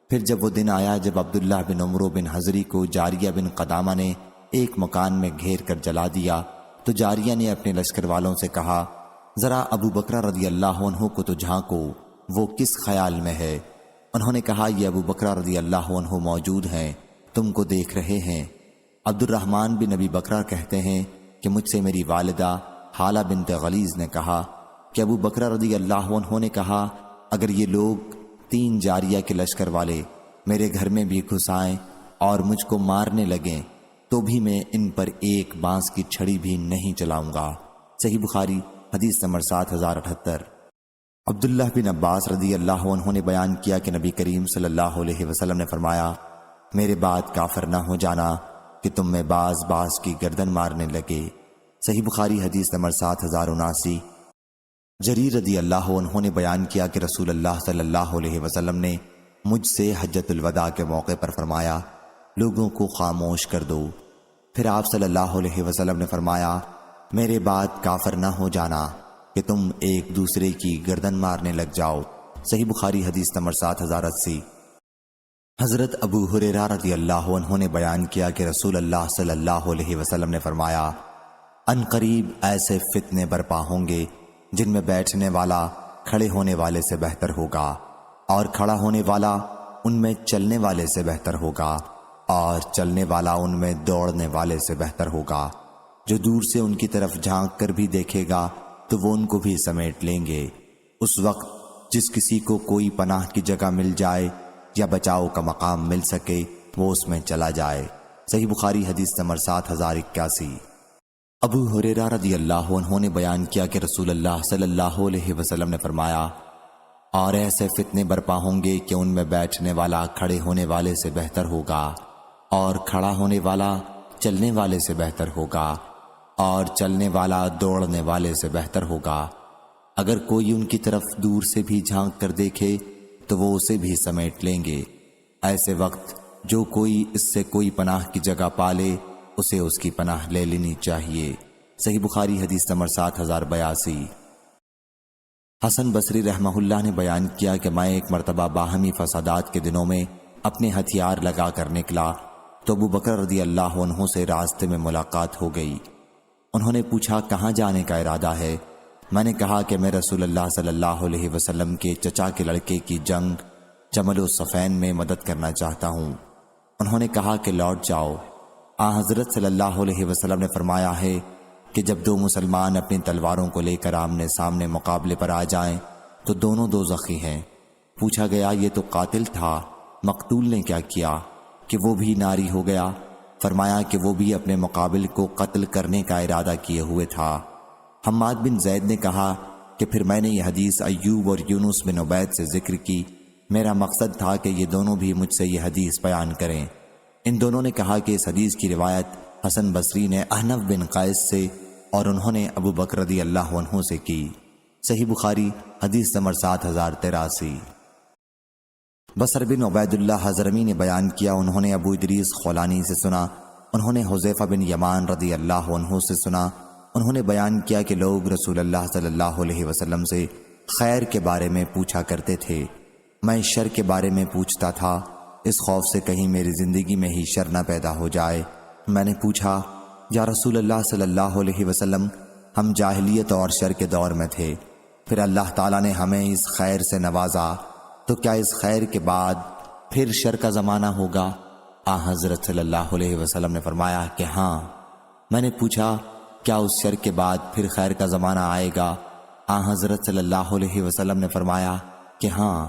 پھر جب وہ دن آیا جب عبداللہ بن عمرو بن حضری کو جاریہ بن قدامہ نے ایک مکان میں گھیر کر جلا دیا، تو جاریہ نے اپنے لشکر والوں سے کہا، ذرا ابو بکر رضی اللہ عنہ کو تو جھانکو، وہ کس خیال میں ہے؟ انہوں نے کہا، یہ ابو بکر رضی اللہ عنہ موجود ہیں، تم کو دیکھ رہے ہیں۔ عبد الرحمن بن ابی بکر کہتے ہیں کہ مجھ سے میری والدہ حالہ بنت غلیظ نے کہا کہ ابو بکر رضی اللہ عنہ نے کہا، اگر یہ لوگ 3 جاریہ کے لشکر والے میرے گھر میں بھی گھس آئیں اور مجھ کو مارنے لگیں تو بھی میں ان پر ایک بانس کی چھڑی بھی نہیں چلاؤں گا۔ صحیح بخاری حدیث نمبر 7078۔ عبداللہ بن عباس رضی اللہ عنہ نے بیان کیا کہ نبی کریم صلی اللہ علیہ وسلم نے فرمایا، میرے بعد کافر نہ ہو جانا کہ تم میں باز کی گردن مارنے لگے۔ صحیح بخاری حدیث نمبر 7079۔ جریر رضی اللہ عنہ نے بیان کیا کہ رسول اللہ صلی اللہ علیہ وسلم نے مجھ سے حجۃ الوداع کے موقع پر فرمایا، لوگوں کو خاموش کر دو۔ پھر آپ صلی اللہ علیہ وسلم نے فرمایا، میرے بعد کافر نہ ہو جانا کہ تم ایک دوسرے کی گردن مارنے لگ جاؤ۔ صحیح بخاری حدیث نمبر 7080۔ حضرت ابو ہریرہ رضی اللہ عنہ نے بیان کیا کہ رسول اللہ صلی اللہ علیہ وسلم نے فرمایا، ان قریب ایسے فتنے برپا ہوں گے جن میں بیٹھنے والا کھڑے ہونے والے سے بہتر ہوگا، اور کھڑا ہونے والا ان میں چلنے والے سے بہتر ہوگا، اور چلنے والا ان میں دوڑنے والے سے بہتر ہوگا۔ جو دور سے ان کی طرف جھانک کر بھی دیکھے گا تو وہ ان کو بھی سمیٹ لیں گے۔ اس وقت جس کسی کو کوئی پناہ کی جگہ مل جائے یا بچاؤ کا مقام مل سکے وہ اس میں چلا جائے۔ صحیح بخاری حدیث نمبر 7081۔ ابو ہریرہ رضی اللہ عنہ نے بیان کیا کہ رسول اللہ صلی اللہ علیہ وسلم نے فرمایا، اور ایسے فتنے برپا ہوں گے کہ ان میں بیٹھنے والا کھڑے ہونے والے سے بہتر ہوگا، اور کھڑا ہونے والا چلنے والے سے بہتر ہوگا، اور چلنے والا دوڑنے والے سے بہتر ہوگا۔ اگر کوئی ان کی طرف دور سے بھی جھانک کر دیکھے تو وہ اسے بھی سمیٹ لیں گے۔ ایسے وقت جو کوئی اس سے کوئی پناہ کی جگہ پالے اسے اس کی پناہ لے لینی چاہیے۔ صحیح بخاری حدیث نمبر 7082۔ حسن بصری رحمہ اللہ نے بیان کیا کہ میں ایک مرتبہ باہمی فسادات کے دنوں میں اپنے ہتھیار لگا کر نکلا تو ابو بکر رضی اللہ عنہ سے راستے میں ملاقات ہو گئی۔ انہوں نے پوچھا، کہاں جانے کا ارادہ ہے؟ میں نے کہا کہ میں رسول اللہ صلی اللہ علیہ وسلم کے چچا کے لڑکے کی جنگ جمل الصفین میں مدد کرنا چاہتا ہوں۔ انہوں نے کہا کہ لوٹ جاؤ۔ حضرت صلی اللہ علیہ وسلم نے فرمایا ہے، کہ جب دو مسلمان اپنی تلواروں کو لے کر آمنے سامنے مقابلے پر آ جائیں تو دونوں دوزخی ہیں۔ پوچھا گیا یہ تو قاتل تھا، مقتول نے کیا کیا کہ وہ بھی ناری ہو گیا؟ فرمایا کہ وہ بھی اپنے مقابل کو قتل کرنے کا ارادہ کیے ہوئے تھا۔ حماد بن زید نے کہا کہ پھر میں نے یہ حدیث ایوب اور یونس بن عبید سے ذکر کی۔ میرا مقصد تھا کہ یہ دونوں بھی مجھ سے یہ حدیث بیان کریں۔ ان دونوں نے کہا کہ اس حدیث کی روایت حسن بصری نے احنف بن قیس سے اور انہوں نے ابو بکر رضی اللہ عنہ سے کی۔ صحیح بخاری حدیث نمبر 7083۔ بصر بن عبید اللہ حضرمی نے بیان کیا، انہوں نے ابو ادریس خولانی سے سنا، انہوں نے حذیفہ بن یمان رضی اللہ عنہ سے سنا، انہوں نے بیان کیا کہ لوگ رسول اللہ صلی اللہ علیہ وسلم سے خیر کے بارے میں پوچھا کرتے تھے۔ میں شر کے بارے میں پوچھتا تھا، اس خوف سے کہیں میری زندگی میں ہی شر نہ پیدا ہو جائے۔ میں نے پوچھا یا رسول اللہ صلی اللہ علیہ وسلم، ہم جاہلیت اور شر کے دور میں تھے، پھر اللہ تعالیٰ نے ہمیں اس خیر سے نوازا، تو کیا اس خیر کے بعد پھر شر کا زمانہ ہوگا؟ حضرت صلی اللہ علیہ وسلم نے فرمایا کہ ہاں۔ میں نے پوچھا کیا اس شر کے بعد پھر خیر کا زمانہ آئے گا؟ حضرت صلی اللہ علیہ وسلم نے فرمایا کہ ہاں،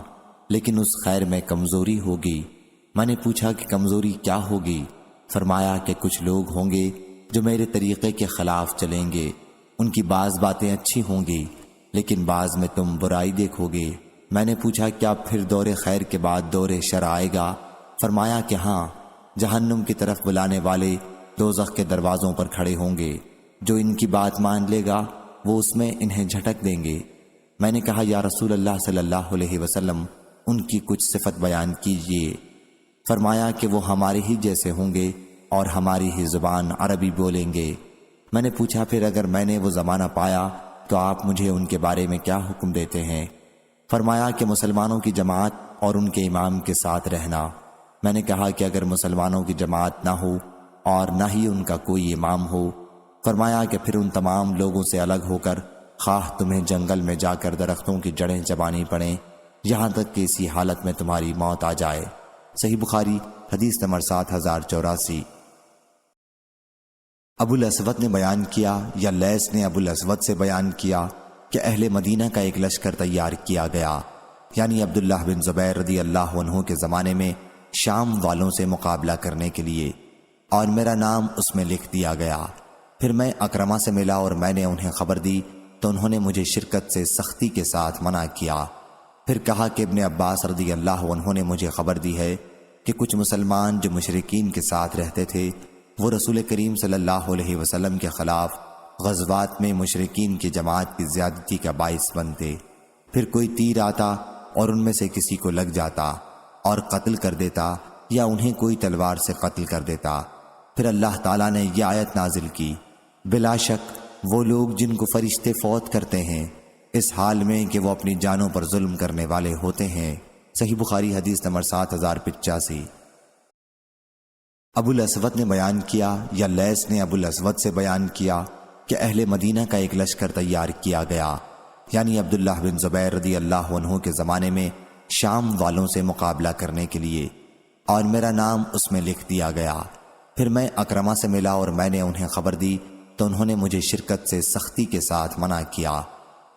لیکن اس خیر میں کمزوری ہوگی۔ میں نے پوچھا کہ کمزوری کیا ہوگی؟ فرمایا کہ کچھ لوگ ہوں گے جو میرے طریقے کے خلاف چلیں گے، ان کی بعض باتیں اچھی ہوں گی لیکن بعض میں تم برائی دیکھو گے۔ میں نے پوچھا کیا پھر دور خیر کے بعد دور شر آئے گا؟ فرمایا کہ ہاں، جہنم کی طرف بلانے والے دوزخ کے دروازوں پر کھڑے ہوں گے، جو ان کی بات مان لے گا وہ اس میں انہیں جھٹک دیں گے۔ میں نے کہا یا رسول اللہ صلی اللہ علیہ وسلم، ان کی کچھ صفت بیان کیجئے۔ فرمایا کہ وہ ہمارے ہی جیسے ہوں گے اور ہماری ہی زبان عربی بولیں گے۔ میں نے پوچھا پھر اگر میں نے وہ زمانہ پایا تو آپ مجھے ان کے بارے میں کیا حکم دیتے ہیں؟ فرمایا کہ مسلمانوں کی جماعت اور ان کے امام کے ساتھ رہنا۔ میں نے کہا کہ اگر مسلمانوں کی جماعت نہ ہو اور نہ ہی ان کا کوئی امام ہو؟ فرمایا کہ پھر ان تمام لوگوں سے الگ ہو کر خواہ تمہیں جنگل میں جا کر درختوں کی جڑیں چبانی پڑیں، یہاں تک کہ اسی حالت میں تمہاری موت آ جائے۔ صحیح بخاری حدیث نمبر 7084۔ ابو الاسود نے بیان کیا یا لیث نے ابو الاسود سے بیان کیا کہ اہل مدینہ کا ایک لشکر تیار کیا گیا، یعنی عبداللہ بن زبیر رضی اللہ عنہ کے زمانے میں شام والوں سے مقابلہ کرنے کے لیے، اور میرا نام اس میں لکھ دیا گیا۔ پھر میں اکرمہ سے ملا اور میں نے انہیں خبر دی تو انہوں نے مجھے شرکت سے سختی کے ساتھ منع کیا۔ پھر کہا کہ ابن عباس رضی اللہ عنہ نے مجھے خبر دی ہے کہ کچھ مسلمان جو مشرکین کے ساتھ رہتے تھے وہ رسول کریم صلی اللہ علیہ وسلم کے خلاف غزوات میں مشرکین کی جماعت کی زیادتی کا باعث بنتے، پھر کوئی تیر آتا اور ان میں سے کسی کو لگ جاتا اور قتل کر دیتا یا انہیں کوئی تلوار سے قتل کر دیتا۔ پھر اللہ تعالیٰ نے یہ آیت نازل کی، بلا شک وہ لوگ جن کو فرشتے فوت کرتے ہیں اس حال میں کہ وہ اپنی جانوں پر ظلم کرنے والے ہوتے ہیں۔ صحیح بخاری حدیث نمبر 7085۔ ابو الاسود نے بیان کیا یا لیث نے ابو الاسود سے بیان کیا کہ اہل مدینہ کا ایک لشکر تیار کیا گیا، یعنی عبداللہ بن زبیر رضی اللہ عنہ کے زمانے میں شام والوں سے مقابلہ کرنے کے لیے، اور میرا نام اس میں لکھ دیا گیا۔ پھر میں اکرمہ سے ملا اور میں نے انہیں خبر دی تو انہوں نے مجھے شرکت سے سختی کے ساتھ منع کیا۔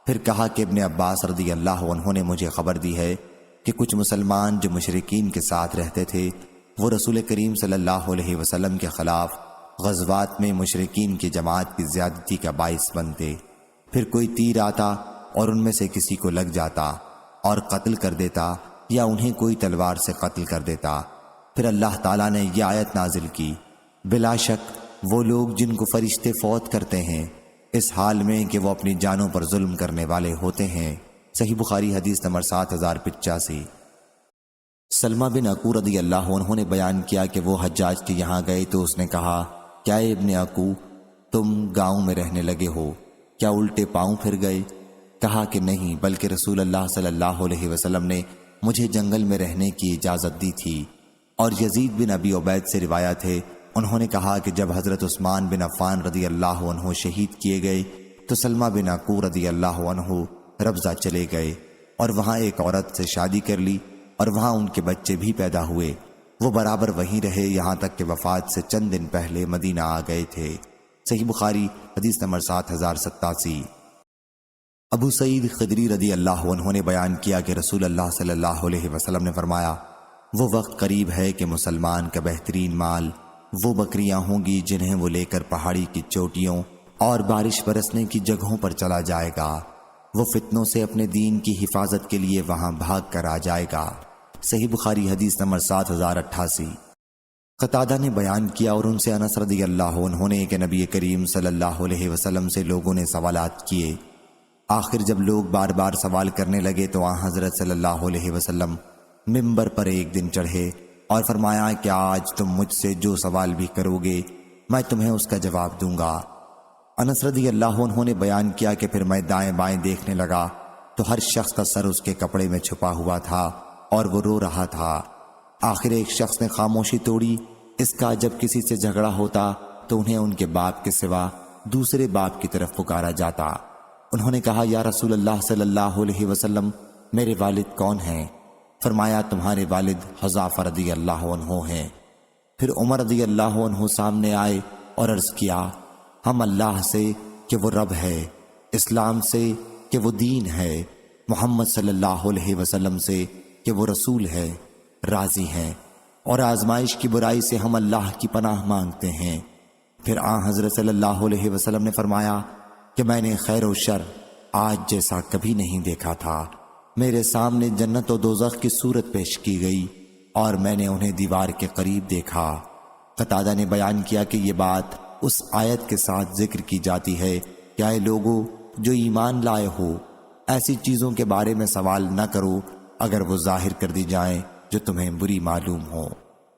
پھر کہا کہ ابن عباس رضی اللہ عنہ نے مجھے خبر دی ہے کہ کچھ مسلمان جو مشرکین کے ساتھ رہتے تھے وہ رسول کریم صلی اللہ علیہ وسلم کے خلاف غزوات میں مشرکین کی جماعت کی زیادتی کا باعث بنتے، پھر کوئی تیر آتا اور ان میں سے کسی کو لگ جاتا اور قتل کر دیتا یا انہیں کوئی تلوار سے قتل کر دیتا۔ پھر اللہ تعالیٰ نے یہ آیت نازل کی، بلا شک وہ لوگ جن کو فرشتے فوت کرتے ہیں اس حال میں کہ وہ اپنی جانوں پر ظلم کرنے والے ہوتے ہیں۔ صحیح بخاری حدیث نمبر 7085۔ سلمہ بن عقو رضی اللہ عنہ نے بیان کیا کہ وہ حجاج کے یہاں گئے تو اس نے کہا، کیا ابن عقو تم گاؤں میں رہنے لگے ہو؟ کیا الٹے پاؤں پھر گئے؟ کہا کہ نہیں، بلکہ رسول اللہ صلی اللہ علیہ وسلم نے مجھے جنگل میں رہنے کی اجازت دی تھی۔ اور یزید بن ابی عبید سے روایت ہے، انہوں نے کہا کہ جب حضرت عثمان بن عفان رضی اللہ عنہ شہید کیے گئے تو سلمہ بن عقو رضی اللہ عنہ ربضہ چلے گئے اور وہاں ایک عورت سے شادی کر لی اور وہاں ان کے بچے بھی پیدا ہوئے۔ وہ برابر وہیں رہے یہاں تک کہ وفات سے چند دن پہلے مدینہ آ گئے تھے۔ صحیح بخاری حدیث نمبر 7087۔ ابو سعید خدری رضی اللہ عنہ نے بیان کیا کہ رسول اللہ صلی اللہ علیہ وسلم نے فرمایا، وہ وقت قریب ہے کہ مسلمان کا بہترین مال وہ بکریاں ہوں گی جنہیں وہ لے کر پہاڑی کی چوٹیوں اور بارش برسنے کی جگہوں پر چلا جائے گا۔ وہ فتنوں سے اپنے دین کی حفاظت کے لیے وہاں بھاگ کر آ جائے گا۔ صحیح بخاری حدیث نمبر 7088۔ قتادہ نے بیان کیا اور ان سے انس رضی اللہ عنہ نے کہ نبی کریم صلی اللہ علیہ وسلم سے لوگوں نے سوالات کیے۔ آخر جب لوگ بار بار سوال کرنے لگے تو حضرت صلی اللہ علیہ وسلم ممبر پر ایک دن چڑھے اور فرمایا کہ آج تم مجھ سے جو سوال بھی کرو گے میں تمہیں اس کا جواب دوں گا۔ انس رضی اللہ عنہ نے بیان کیا کہ پھر میں دائیں بائیں دیکھنے لگا تو ہر شخص کا سر اس کے کپڑے میں چھپا ہوا تھا اور وہ رو رہا تھا۔ آخر ایک شخص نے خاموشی توڑی، اس کا جب کسی سے جھگڑا ہوتا تو انہیں ان کے باپ کے سوا دوسرے باپ کی طرف پکارا جاتا۔ انہوں نے کہا، یا رسول اللہ صلی اللہ علیہ وسلم، میرے والد کون ہیں؟ فرمایا، تمہارے والد حذافہ رضی اللہ عنہ ہیں۔ پھر عمر رضی اللہ عنہ سامنے آئے اور عرض کیا، ہم اللہ سے کہ وہ رب ہے، اسلام سے کہ وہ دین ہے، محمد صلی اللہ علیہ وسلم سے کہ وہ رسول ہے، راضی ہیں، اور آزمائش کی برائی سے ہم اللہ کی پناہ مانگتے ہیں۔ پھر حضرت صلی اللہ علیہ وسلم نے فرمایا کہ میں نے خیر و شر آج جیسا کبھی نہیں دیکھا تھا۔ میرے سامنے جنت و دوزخ کی صورت پیش کی گئی اور میں نے انہیں دیوار کے قریب دیکھا۔ قتادہ نے بیان کیا کہ یہ بات اس آیت کے ساتھ ذکر کی جاتی ہے کہ اے لوگو جو ایمان لائے ہو، ایسی چیزوں کے بارے میں سوال نہ کرو اگر وہ ظاہر کر دی جائیں جو تمہیں بری معلوم ہو۔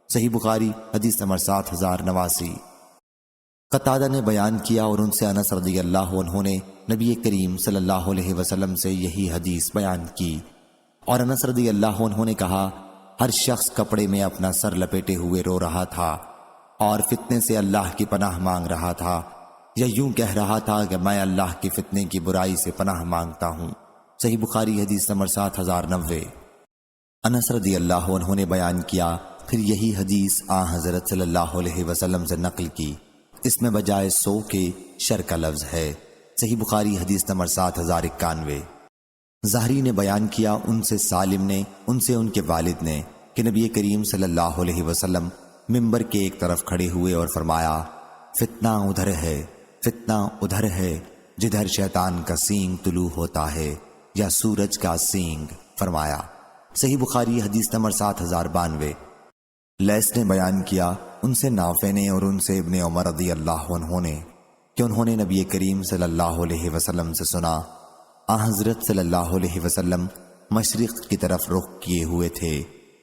صحیح بخاری حدیث نمبر 7089۔ قتادہ نے بیان کیا اور ان سے انس رضی اللہ عنہ نے نبی کریم صلی اللہ علیہ وسلم سے یہی حدیث بیان کی، اور انس رضی اللہ عنہ نے کہا، ہر شخص کپڑے میں اپنا سر لپیٹے ہوئے رو رہا تھا اور فتنے سے اللہ کی پناہ مانگ رہا تھا، یا یوں کہہ رہا تھا کہ میں اللہ کی فتنے کی برائی سے پناہ مانگتا ہوں۔ صحیح بخاری حدیث نمبر 7090۔ انس رضی اللہ عنہ نے بیان کیا، پھر یہی حدیث حضرت صلی اللہ علیہ وسلم سے نقل کی، اس میں بجائے 100 کے شر کا لفظ ہے۔ صحیح بخاری حدیث نمبر 7091۔ زہری نے بیان کیا ان سے سالم نے ان سے ان کے والد نے کہ نبی کریم صلی اللہ علیہ وسلم ممبر کے ایک طرف کھڑے ہوئے اور فرمایا، فتنہ ادھر ہے، فتنہ ادھر ہے جدھر شیطان کا سینگ طلوع ہوتا ہے یا سورج کا سینگ۔ فرمایا۔ صحیح بخاری حدیث نمبر 7092۔ لیث نے بیان کیا ان سے نافع نے اور ان سے ابن عمر رضی اللہ عنہ نے کہ انہوں نے نبی کریم صلی اللہ علیہ وسلم سے سنا، حضرت صلی اللہ علیہ وسلم مشرق کی طرف رخ کیے ہوئے تھے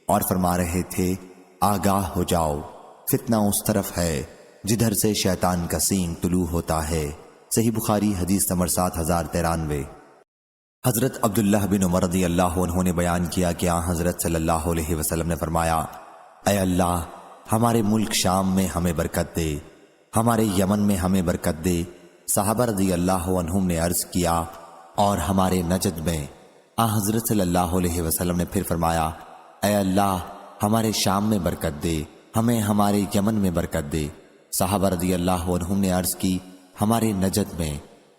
اور فرما رہے تھے، آگاہ ہو جاؤ، فتنہ اس طرف ہے جدھر سے شیطان کا سینگ طلوع ہوتا ہے۔ صحیح بخاری حدیث نمبر 7093۔ حضرت عبداللہ بن عمر رضی اللہ عنہ نے بیان کیا کہ حضرت صلی اللہ علیہ وسلم نے فرمایا، اے اللہ، ہمارے ملک شام میں ہمیں برکت دے، ہمارے یمن میں ہمیں برکت دے۔ صحابہ رضی اللہ عنہم نے عرض کیا، اور ہمارے نجد میں؟ حضرت صلی اللہ علیہ وسلم نے پھر فرمایا، اے اللہ، ہمارے شام میں برکت دے، ہمیں ہمارے یمن میں برکت دے۔ صحابہ رضی اللہ عنہم نے عرض کی، ہمارے نجد میں؟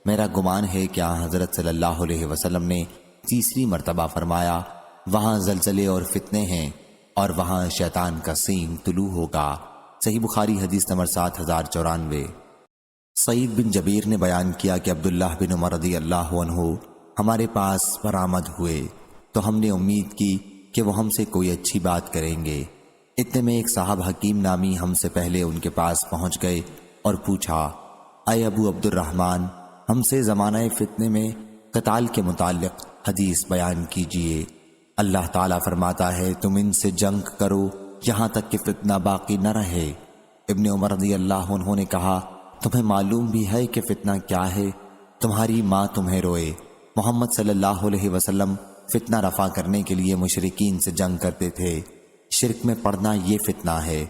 میرا گمان ہے کہ حضرت صلی اللہ علیہ وسلم نے تیسری مرتبہ فرمایا، وہاں زلزلے اور فتنے ہیں اور وہاں شیطان کا سینگ طلوع ہوگا۔ صحیح بخاری حدیث نمبر 7094۔ سعید بن جبیر نے بیان کیا کہ عبداللہ بن عمر رضی اللہ عنہ ہمارے پاس برآمد ہوئے تو ہم نے امید کی کہ وہ ہم سے کوئی اچھی بات کریں گے۔ اتنے میں ایک صاحب حکیم نامی ہم سے پہلے ان کے پاس پہنچ گئے اور پوچھا، اے ابو عبد الرحمن، ہم سے زمانہ فتنے میں قتال کے متعلق حدیث بیان کیجئے۔ اللہ تعالیٰ فرماتا ہے، تم ان سے جنگ کرو یہاں تک کہ فتنہ باقی نہ رہے۔ ابن عمر رضی اللہ عنہ نے کہا، تمہیں معلوم بھی ہے کہ فتنہ کیا ہے؟ تمہاری ماں تمہیں روئے۔ محمد صلی اللہ علیہ وسلم فتنہ رفع کرنے کے لیے مشرکین سے جنگ کرتے تھے، شرک میں پڑنا یہ فتنہ ہے۔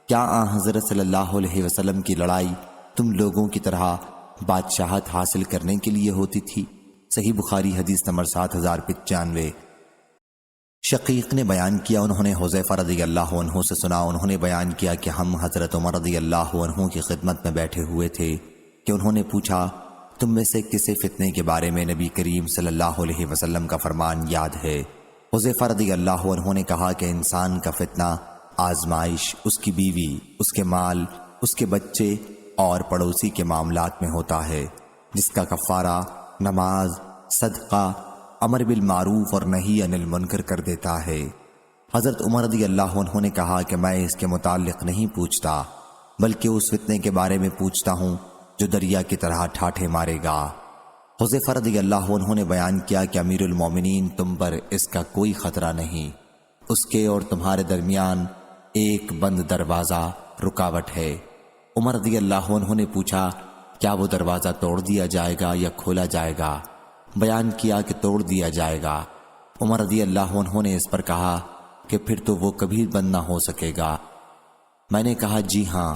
کیا حضرت صلی اللہ علیہ وسلم کی لڑائی تم لوگوں کی طرح بادشاہت حاصل کرنے کے لیے ہوتی تھی؟ صحیح بخاری حدیث نمبر 7095۔ شقیق نے بیان کیا انہوں نے حذیفہ رضی اللہ عنہ سے سنا، انہوں نے بیان کیا کہ ہم حضرت عمر رضی اللہ عنہ کی خدمت میں بیٹھے ہوئے تھے کہ انہوں نے پوچھا تم میں سے کسے فتنے کے بارے میں نبی کریم صلی اللہ علیہ وسلم کا فرمان یاد ہے؟ حذیفہ رضی اللہ عنہ نے کہا کہ انسان کا فتنہ آزمائش اس کی بیوی، اس کے مال، اس کے بچے اور پڑوسی کے معاملات میں ہوتا ہے، جس کا کفارہ نماز، صدقہ، امر بالمعروف اور نہی عن المنکر کر دیتا ہے۔ حضرت عمر رضی اللہ عنہ نے کہا کہ میں اس کے متعلق نہیں پوچھتا، بلکہ اس فتنے کے بارے میں پوچھتا ہوں جو دریا کی طرح ٹھاٹھے مارے گا۔ حذیفہ رضی اللہ عنہ نے بیان کیا کہ امیر المومنین تم پر اس کا کوئی خطرہ نہیں، اس کے اور تمہارے درمیان ایک بند دروازہ رکاوٹ ہے۔ عمر رضی اللہ عنہ نے پوچھا کیا وہ دروازہ توڑ دیا جائے گا یا کھولا جائے گا؟ بیان کیا کہ توڑ دیا جائے گا۔ عمر رضی اللہ عنہ نے اس پر کہا کہ پھر تو وہ کبھی بند نہ ہو سکے گا۔ میں نے کہا جی ہاں۔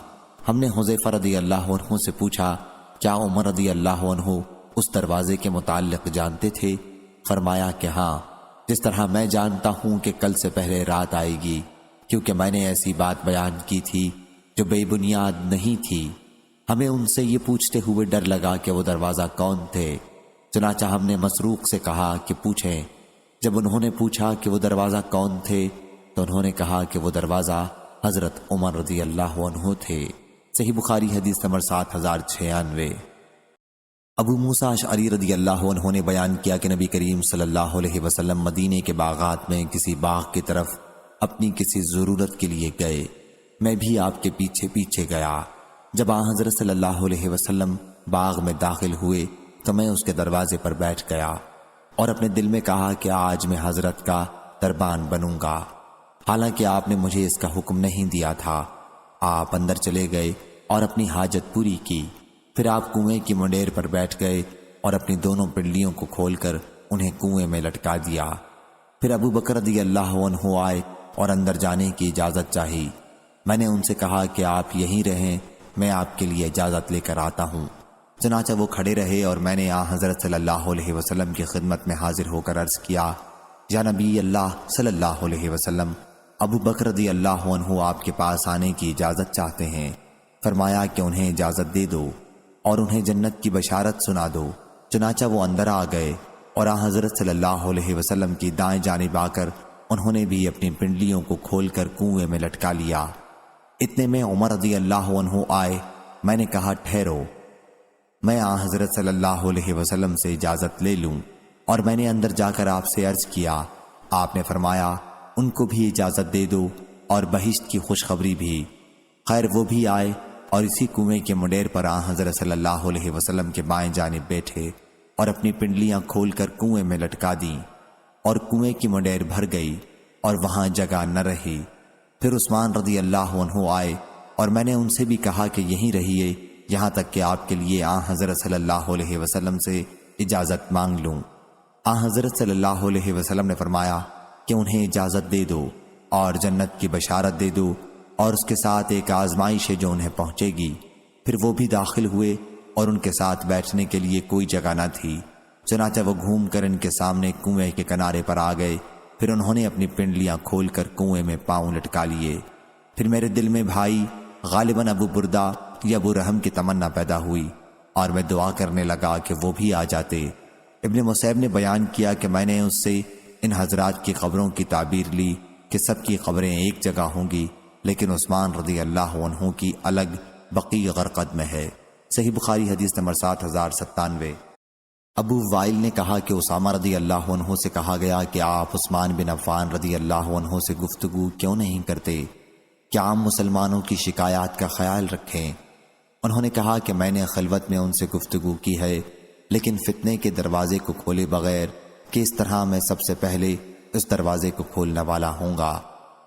ہم نے حذیفہ رضی اللہ عنہ سے پوچھا کیا عمر رضی اللہ عنہ اس دروازے کے متعلق جانتے تھے؟ فرمایا کہ ہاں، جس طرح میں جانتا ہوں کہ کل سے پہلے رات آئے گی، کیونکہ میں نے ایسی بات بیان کی تھی جو بے بنیاد نہیں تھی۔ ہمیں ان سے یہ پوچھتے ہوئے ڈر لگا کہ وہ دروازہ کون تھے، چنانچہ ہم نے مسروق سے کہا کہ پوچھیں۔ جب انہوں نے پوچھا کہ وہ دروازہ کون تھے تو انہوں نے کہا کہ وہ دروازہ حضرت عمر رضی اللہ عنہ تھے۔ صحیح بخاری حدیث نمبر 7096۔ ابو موسیٰ اشعری رضی اللہ عنہ نے بیان کیا کہ نبی کریم صلی اللہ علیہ وسلم مدینے کے باغات میں کسی باغ کی طرف اپنی کسی ضرورت کے لیے گئے، میں بھی آپ کے پیچھے پیچھے گیا۔ جب آن حضرت صلی اللہ علیہ وسلم باغ میں داخل ہوئے تو میں اس کے دروازے پر بیٹھ گیا اور اپنے دل میں کہا کہ آج میں حضرت کا دربان بنوں گا، حالانکہ آپ نے مجھے اس کا حکم نہیں دیا تھا۔ آپ اندر چلے گئے اور اپنی حاجت پوری کی، پھر آپ کنویں کی منڈیر پر بیٹھ گئے اور اپنی دونوں پنڈلیوں کو کھول کر انہیں کنویں میں لٹکا دیا۔ پھر ابو بکر رضی اللہ عنہ آئے اور اندر جانے کی اجازت چاہی۔ میں نے ان سے کہا کہ آپ یہیں رہیں، میں آپ کے لیے اجازت لے کر آتا ہوں۔ چنانچہ وہ کھڑے رہے اور میں نے حضرت صلی اللہ علیہ وسلم کی خدمت میں حاضر ہو کر عرض کیا یا نبی اللہ صلی اللہ علیہ وسلم، ابو بکر رضی اللہ عنہ آپ کے پاس آنے کی اجازت چاہتے ہیں۔ فرمایا کہ انہیں اجازت دے دو اور انہیں جنت کی بشارت سنا دو۔ چنانچہ وہ اندر آ گئے اور حضرت صلی اللہ علیہ وسلم کی دائیں جانب آ کر انہوں نے بھی اپنی پنڈلیوں کو کھول کر کنویں میں لٹکا لیا۔ اتنے میں عمر رضی اللہ عنہ آئے۔ میں نے کہا ٹھہرو، میں حضرت صلی اللہ علیہ وسلم سے اجازت لے لوں، اور میں نے اندر جا کر آپ سے عرض کیا۔ آپ نے فرمایا ان کو بھی اجازت دے دو اور بہشت کی خوشخبری بھی۔ خیر وہ بھی آئے اور اسی کنویں کے منڈیر پر حضرت صلی اللہ علیہ وسلم کے بائیں جانب بیٹھے اور اپنی پنڈلیاں کھول کر کنویں میں لٹکا دیں، اور کنویں کی منڈیر بھر گئی اور وہاں جگہ نہ رہی۔ پھر عثمان رضی اللہ عنہ آئے اور میں نے ان سے بھی کہا کہ یہیں رہیے یہاں تک کہ آپ کے لیے حضرت صلی اللہ علیہ وسلم سے اجازت مانگ لوں۔ حضرت صلی اللہ علیہ وسلم نے فرمایا کہ انہیں اجازت دے دو اور جنت کی بشارت دے دو، اور اس کے ساتھ ایک آزمائش ہے جو انہیں پہنچے گی۔ پھر وہ بھی داخل ہوئے اور ان کے ساتھ بیٹھنے کے لیے کوئی جگہ نہ تھی، چنانچہ وہ گھوم کر ان کے سامنے کنویں کے کنارے پر آ گئے۔ پھر انہوں نے اپنی پنڈلیاں کھول کر کنویں میں پاؤں لٹکا لیے۔ پھر میرے دل میں بھائی غالباً ابو بردہ یا ابو رحم کی تمنا پیدا ہوئی اور میں دعا کرنے لگا کہ وہ بھی آ جاتے۔ ابن مسیب نے بیان کیا کہ میں نے اس سے ان حضرات کی قبروں کی تعبیر لی کہ سب کی قبریں ایک جگہ ہوں گی، لیکن عثمان رضی اللہ عنہ کی الگ بقیع غرقد میں ہے۔ صحیح بخاری حدیث نمبر 7097۔ ابو وائل نے کہا کہ اسامہ رضی اللہ عنہ سے کہا گیا کہ آپ عثمان بن عفان رضی اللہ عنہ سے گفتگو کیوں نہیں کرتے کہ عام مسلمانوں کی شکایات کا خیال رکھیں۔ انہوں نے کہا کہ میں نے خلوت میں ان سے گفتگو کی ہے، لیکن فتنے کے دروازے کو کھولے بغیر کہ اس طرح میں سب سے پہلے اس دروازے کو کھولنے والا ہوں گا۔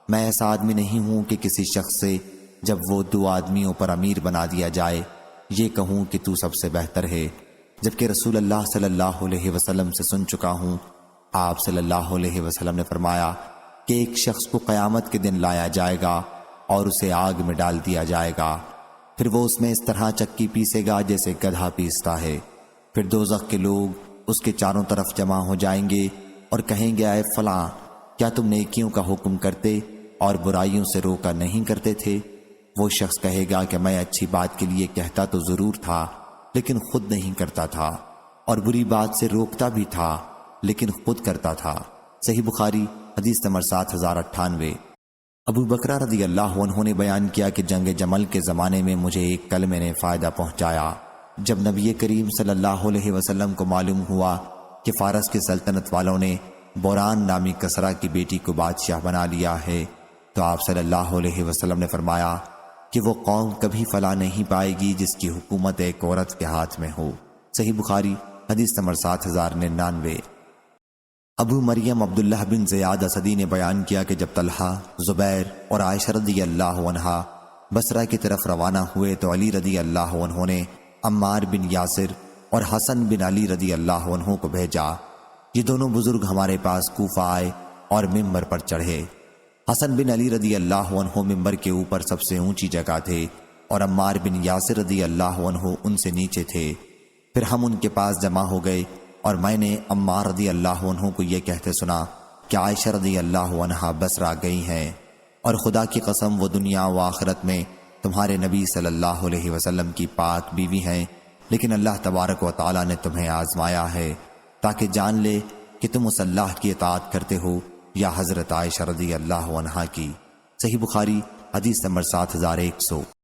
میں ایسا آدمی نہیں ہوں کہ کسی شخص سے جب وہ 2 آدمیوں پر امیر بنا دیا جائے یہ کہوں کہ تو سب سے بہتر ہے، جبکہ رسول اللہ صلی اللہ علیہ وسلم سے سن چکا ہوں۔ آپ صلی اللہ علیہ وسلم نے فرمایا کہ ایک شخص کو قیامت کے دن لایا جائے گا اور اسے آگ میں ڈال دیا جائے گا، پھر وہ اس میں اس طرح چکی پیسے گا جیسے گدھا پیستا ہے۔ پھر دوزخ کے لوگ اس کے چاروں طرف جمع ہو جائیں گے اور کہیں گے اے فلاں، کیا تم نیکیوں کا حکم کرتے اور برائیوں سے روکا نہیں کرتے تھے؟ وہ شخص کہے گا کہ میں اچھی بات کے لیے کہتا تو ضرور تھا، لیکن خود نہیں کرتا تھا، اور بری بات سے روکتا بھی تھا لیکن خود کرتا تھا۔ صحیح بخاری حدیث نمبر 7098۔ ابو بکرہ رضی اللہ عنہ نے بیان کیا کہ جنگ جمل کے زمانے میں مجھے ایک کلمے نے فائدہ پہنچایا۔ جب نبی کریم صلی اللہ علیہ وسلم کو معلوم ہوا کہ فارس کی سلطنت والوں نے بوران نامی کسرا کی بیٹی کو بادشاہ بنا لیا ہے، تو آپ صلی اللہ علیہ وسلم نے فرمایا کہ وہ قوم کبھی فلاح نہیں پائے گی جس کی حکومت ایک عورت کے ہاتھ میں ہو۔ صحیح بخاری حدیث نمبر 7099۔ ابو مریم عبداللہ بن زیاد اسدی نے بیان کیا کہ جب طلحہ، زبیر اور عائشہ رضی اللہ عنہا بصرہ کی طرف روانہ ہوئے تو علی رضی اللہ عنہ نے عمار بن یاسر اور حسن بن علی رضی اللہ عنہ کو بھیجا۔ یہ دونوں بزرگ ہمارے پاس کوفہ آئے اور ممبر پر چڑھے۔ حسن بن علی رضی اللہ عنہ ممبر کے اوپر سب سے اونچی جگہ تھے اور عمار بن یاسر رضی اللہ عنہ ان سے نیچے تھے۔ پھر ہم ان کے پاس جمع ہو گئے اور میں نے عمار رضی اللہ عنہ کو یہ کہتے سنا کہ عائشہ رضی اللہ عنہا بصرہ گئی ہیں، اور خدا کی قسم وہ دنیا و آخرت میں تمہارے نبی صلی اللہ علیہ وسلم کی پاک بیوی ہیں، لیکن اللہ تبارک و تعالیٰ نے تمہیں آزمایا ہے تاکہ جان لے کہ تم اس اللہ کی اطاعت کرتے ہو یا حضرت عائشہ رضی اللہ عنہا کی۔ صحیح بخاری حدیث نمبر 7100۔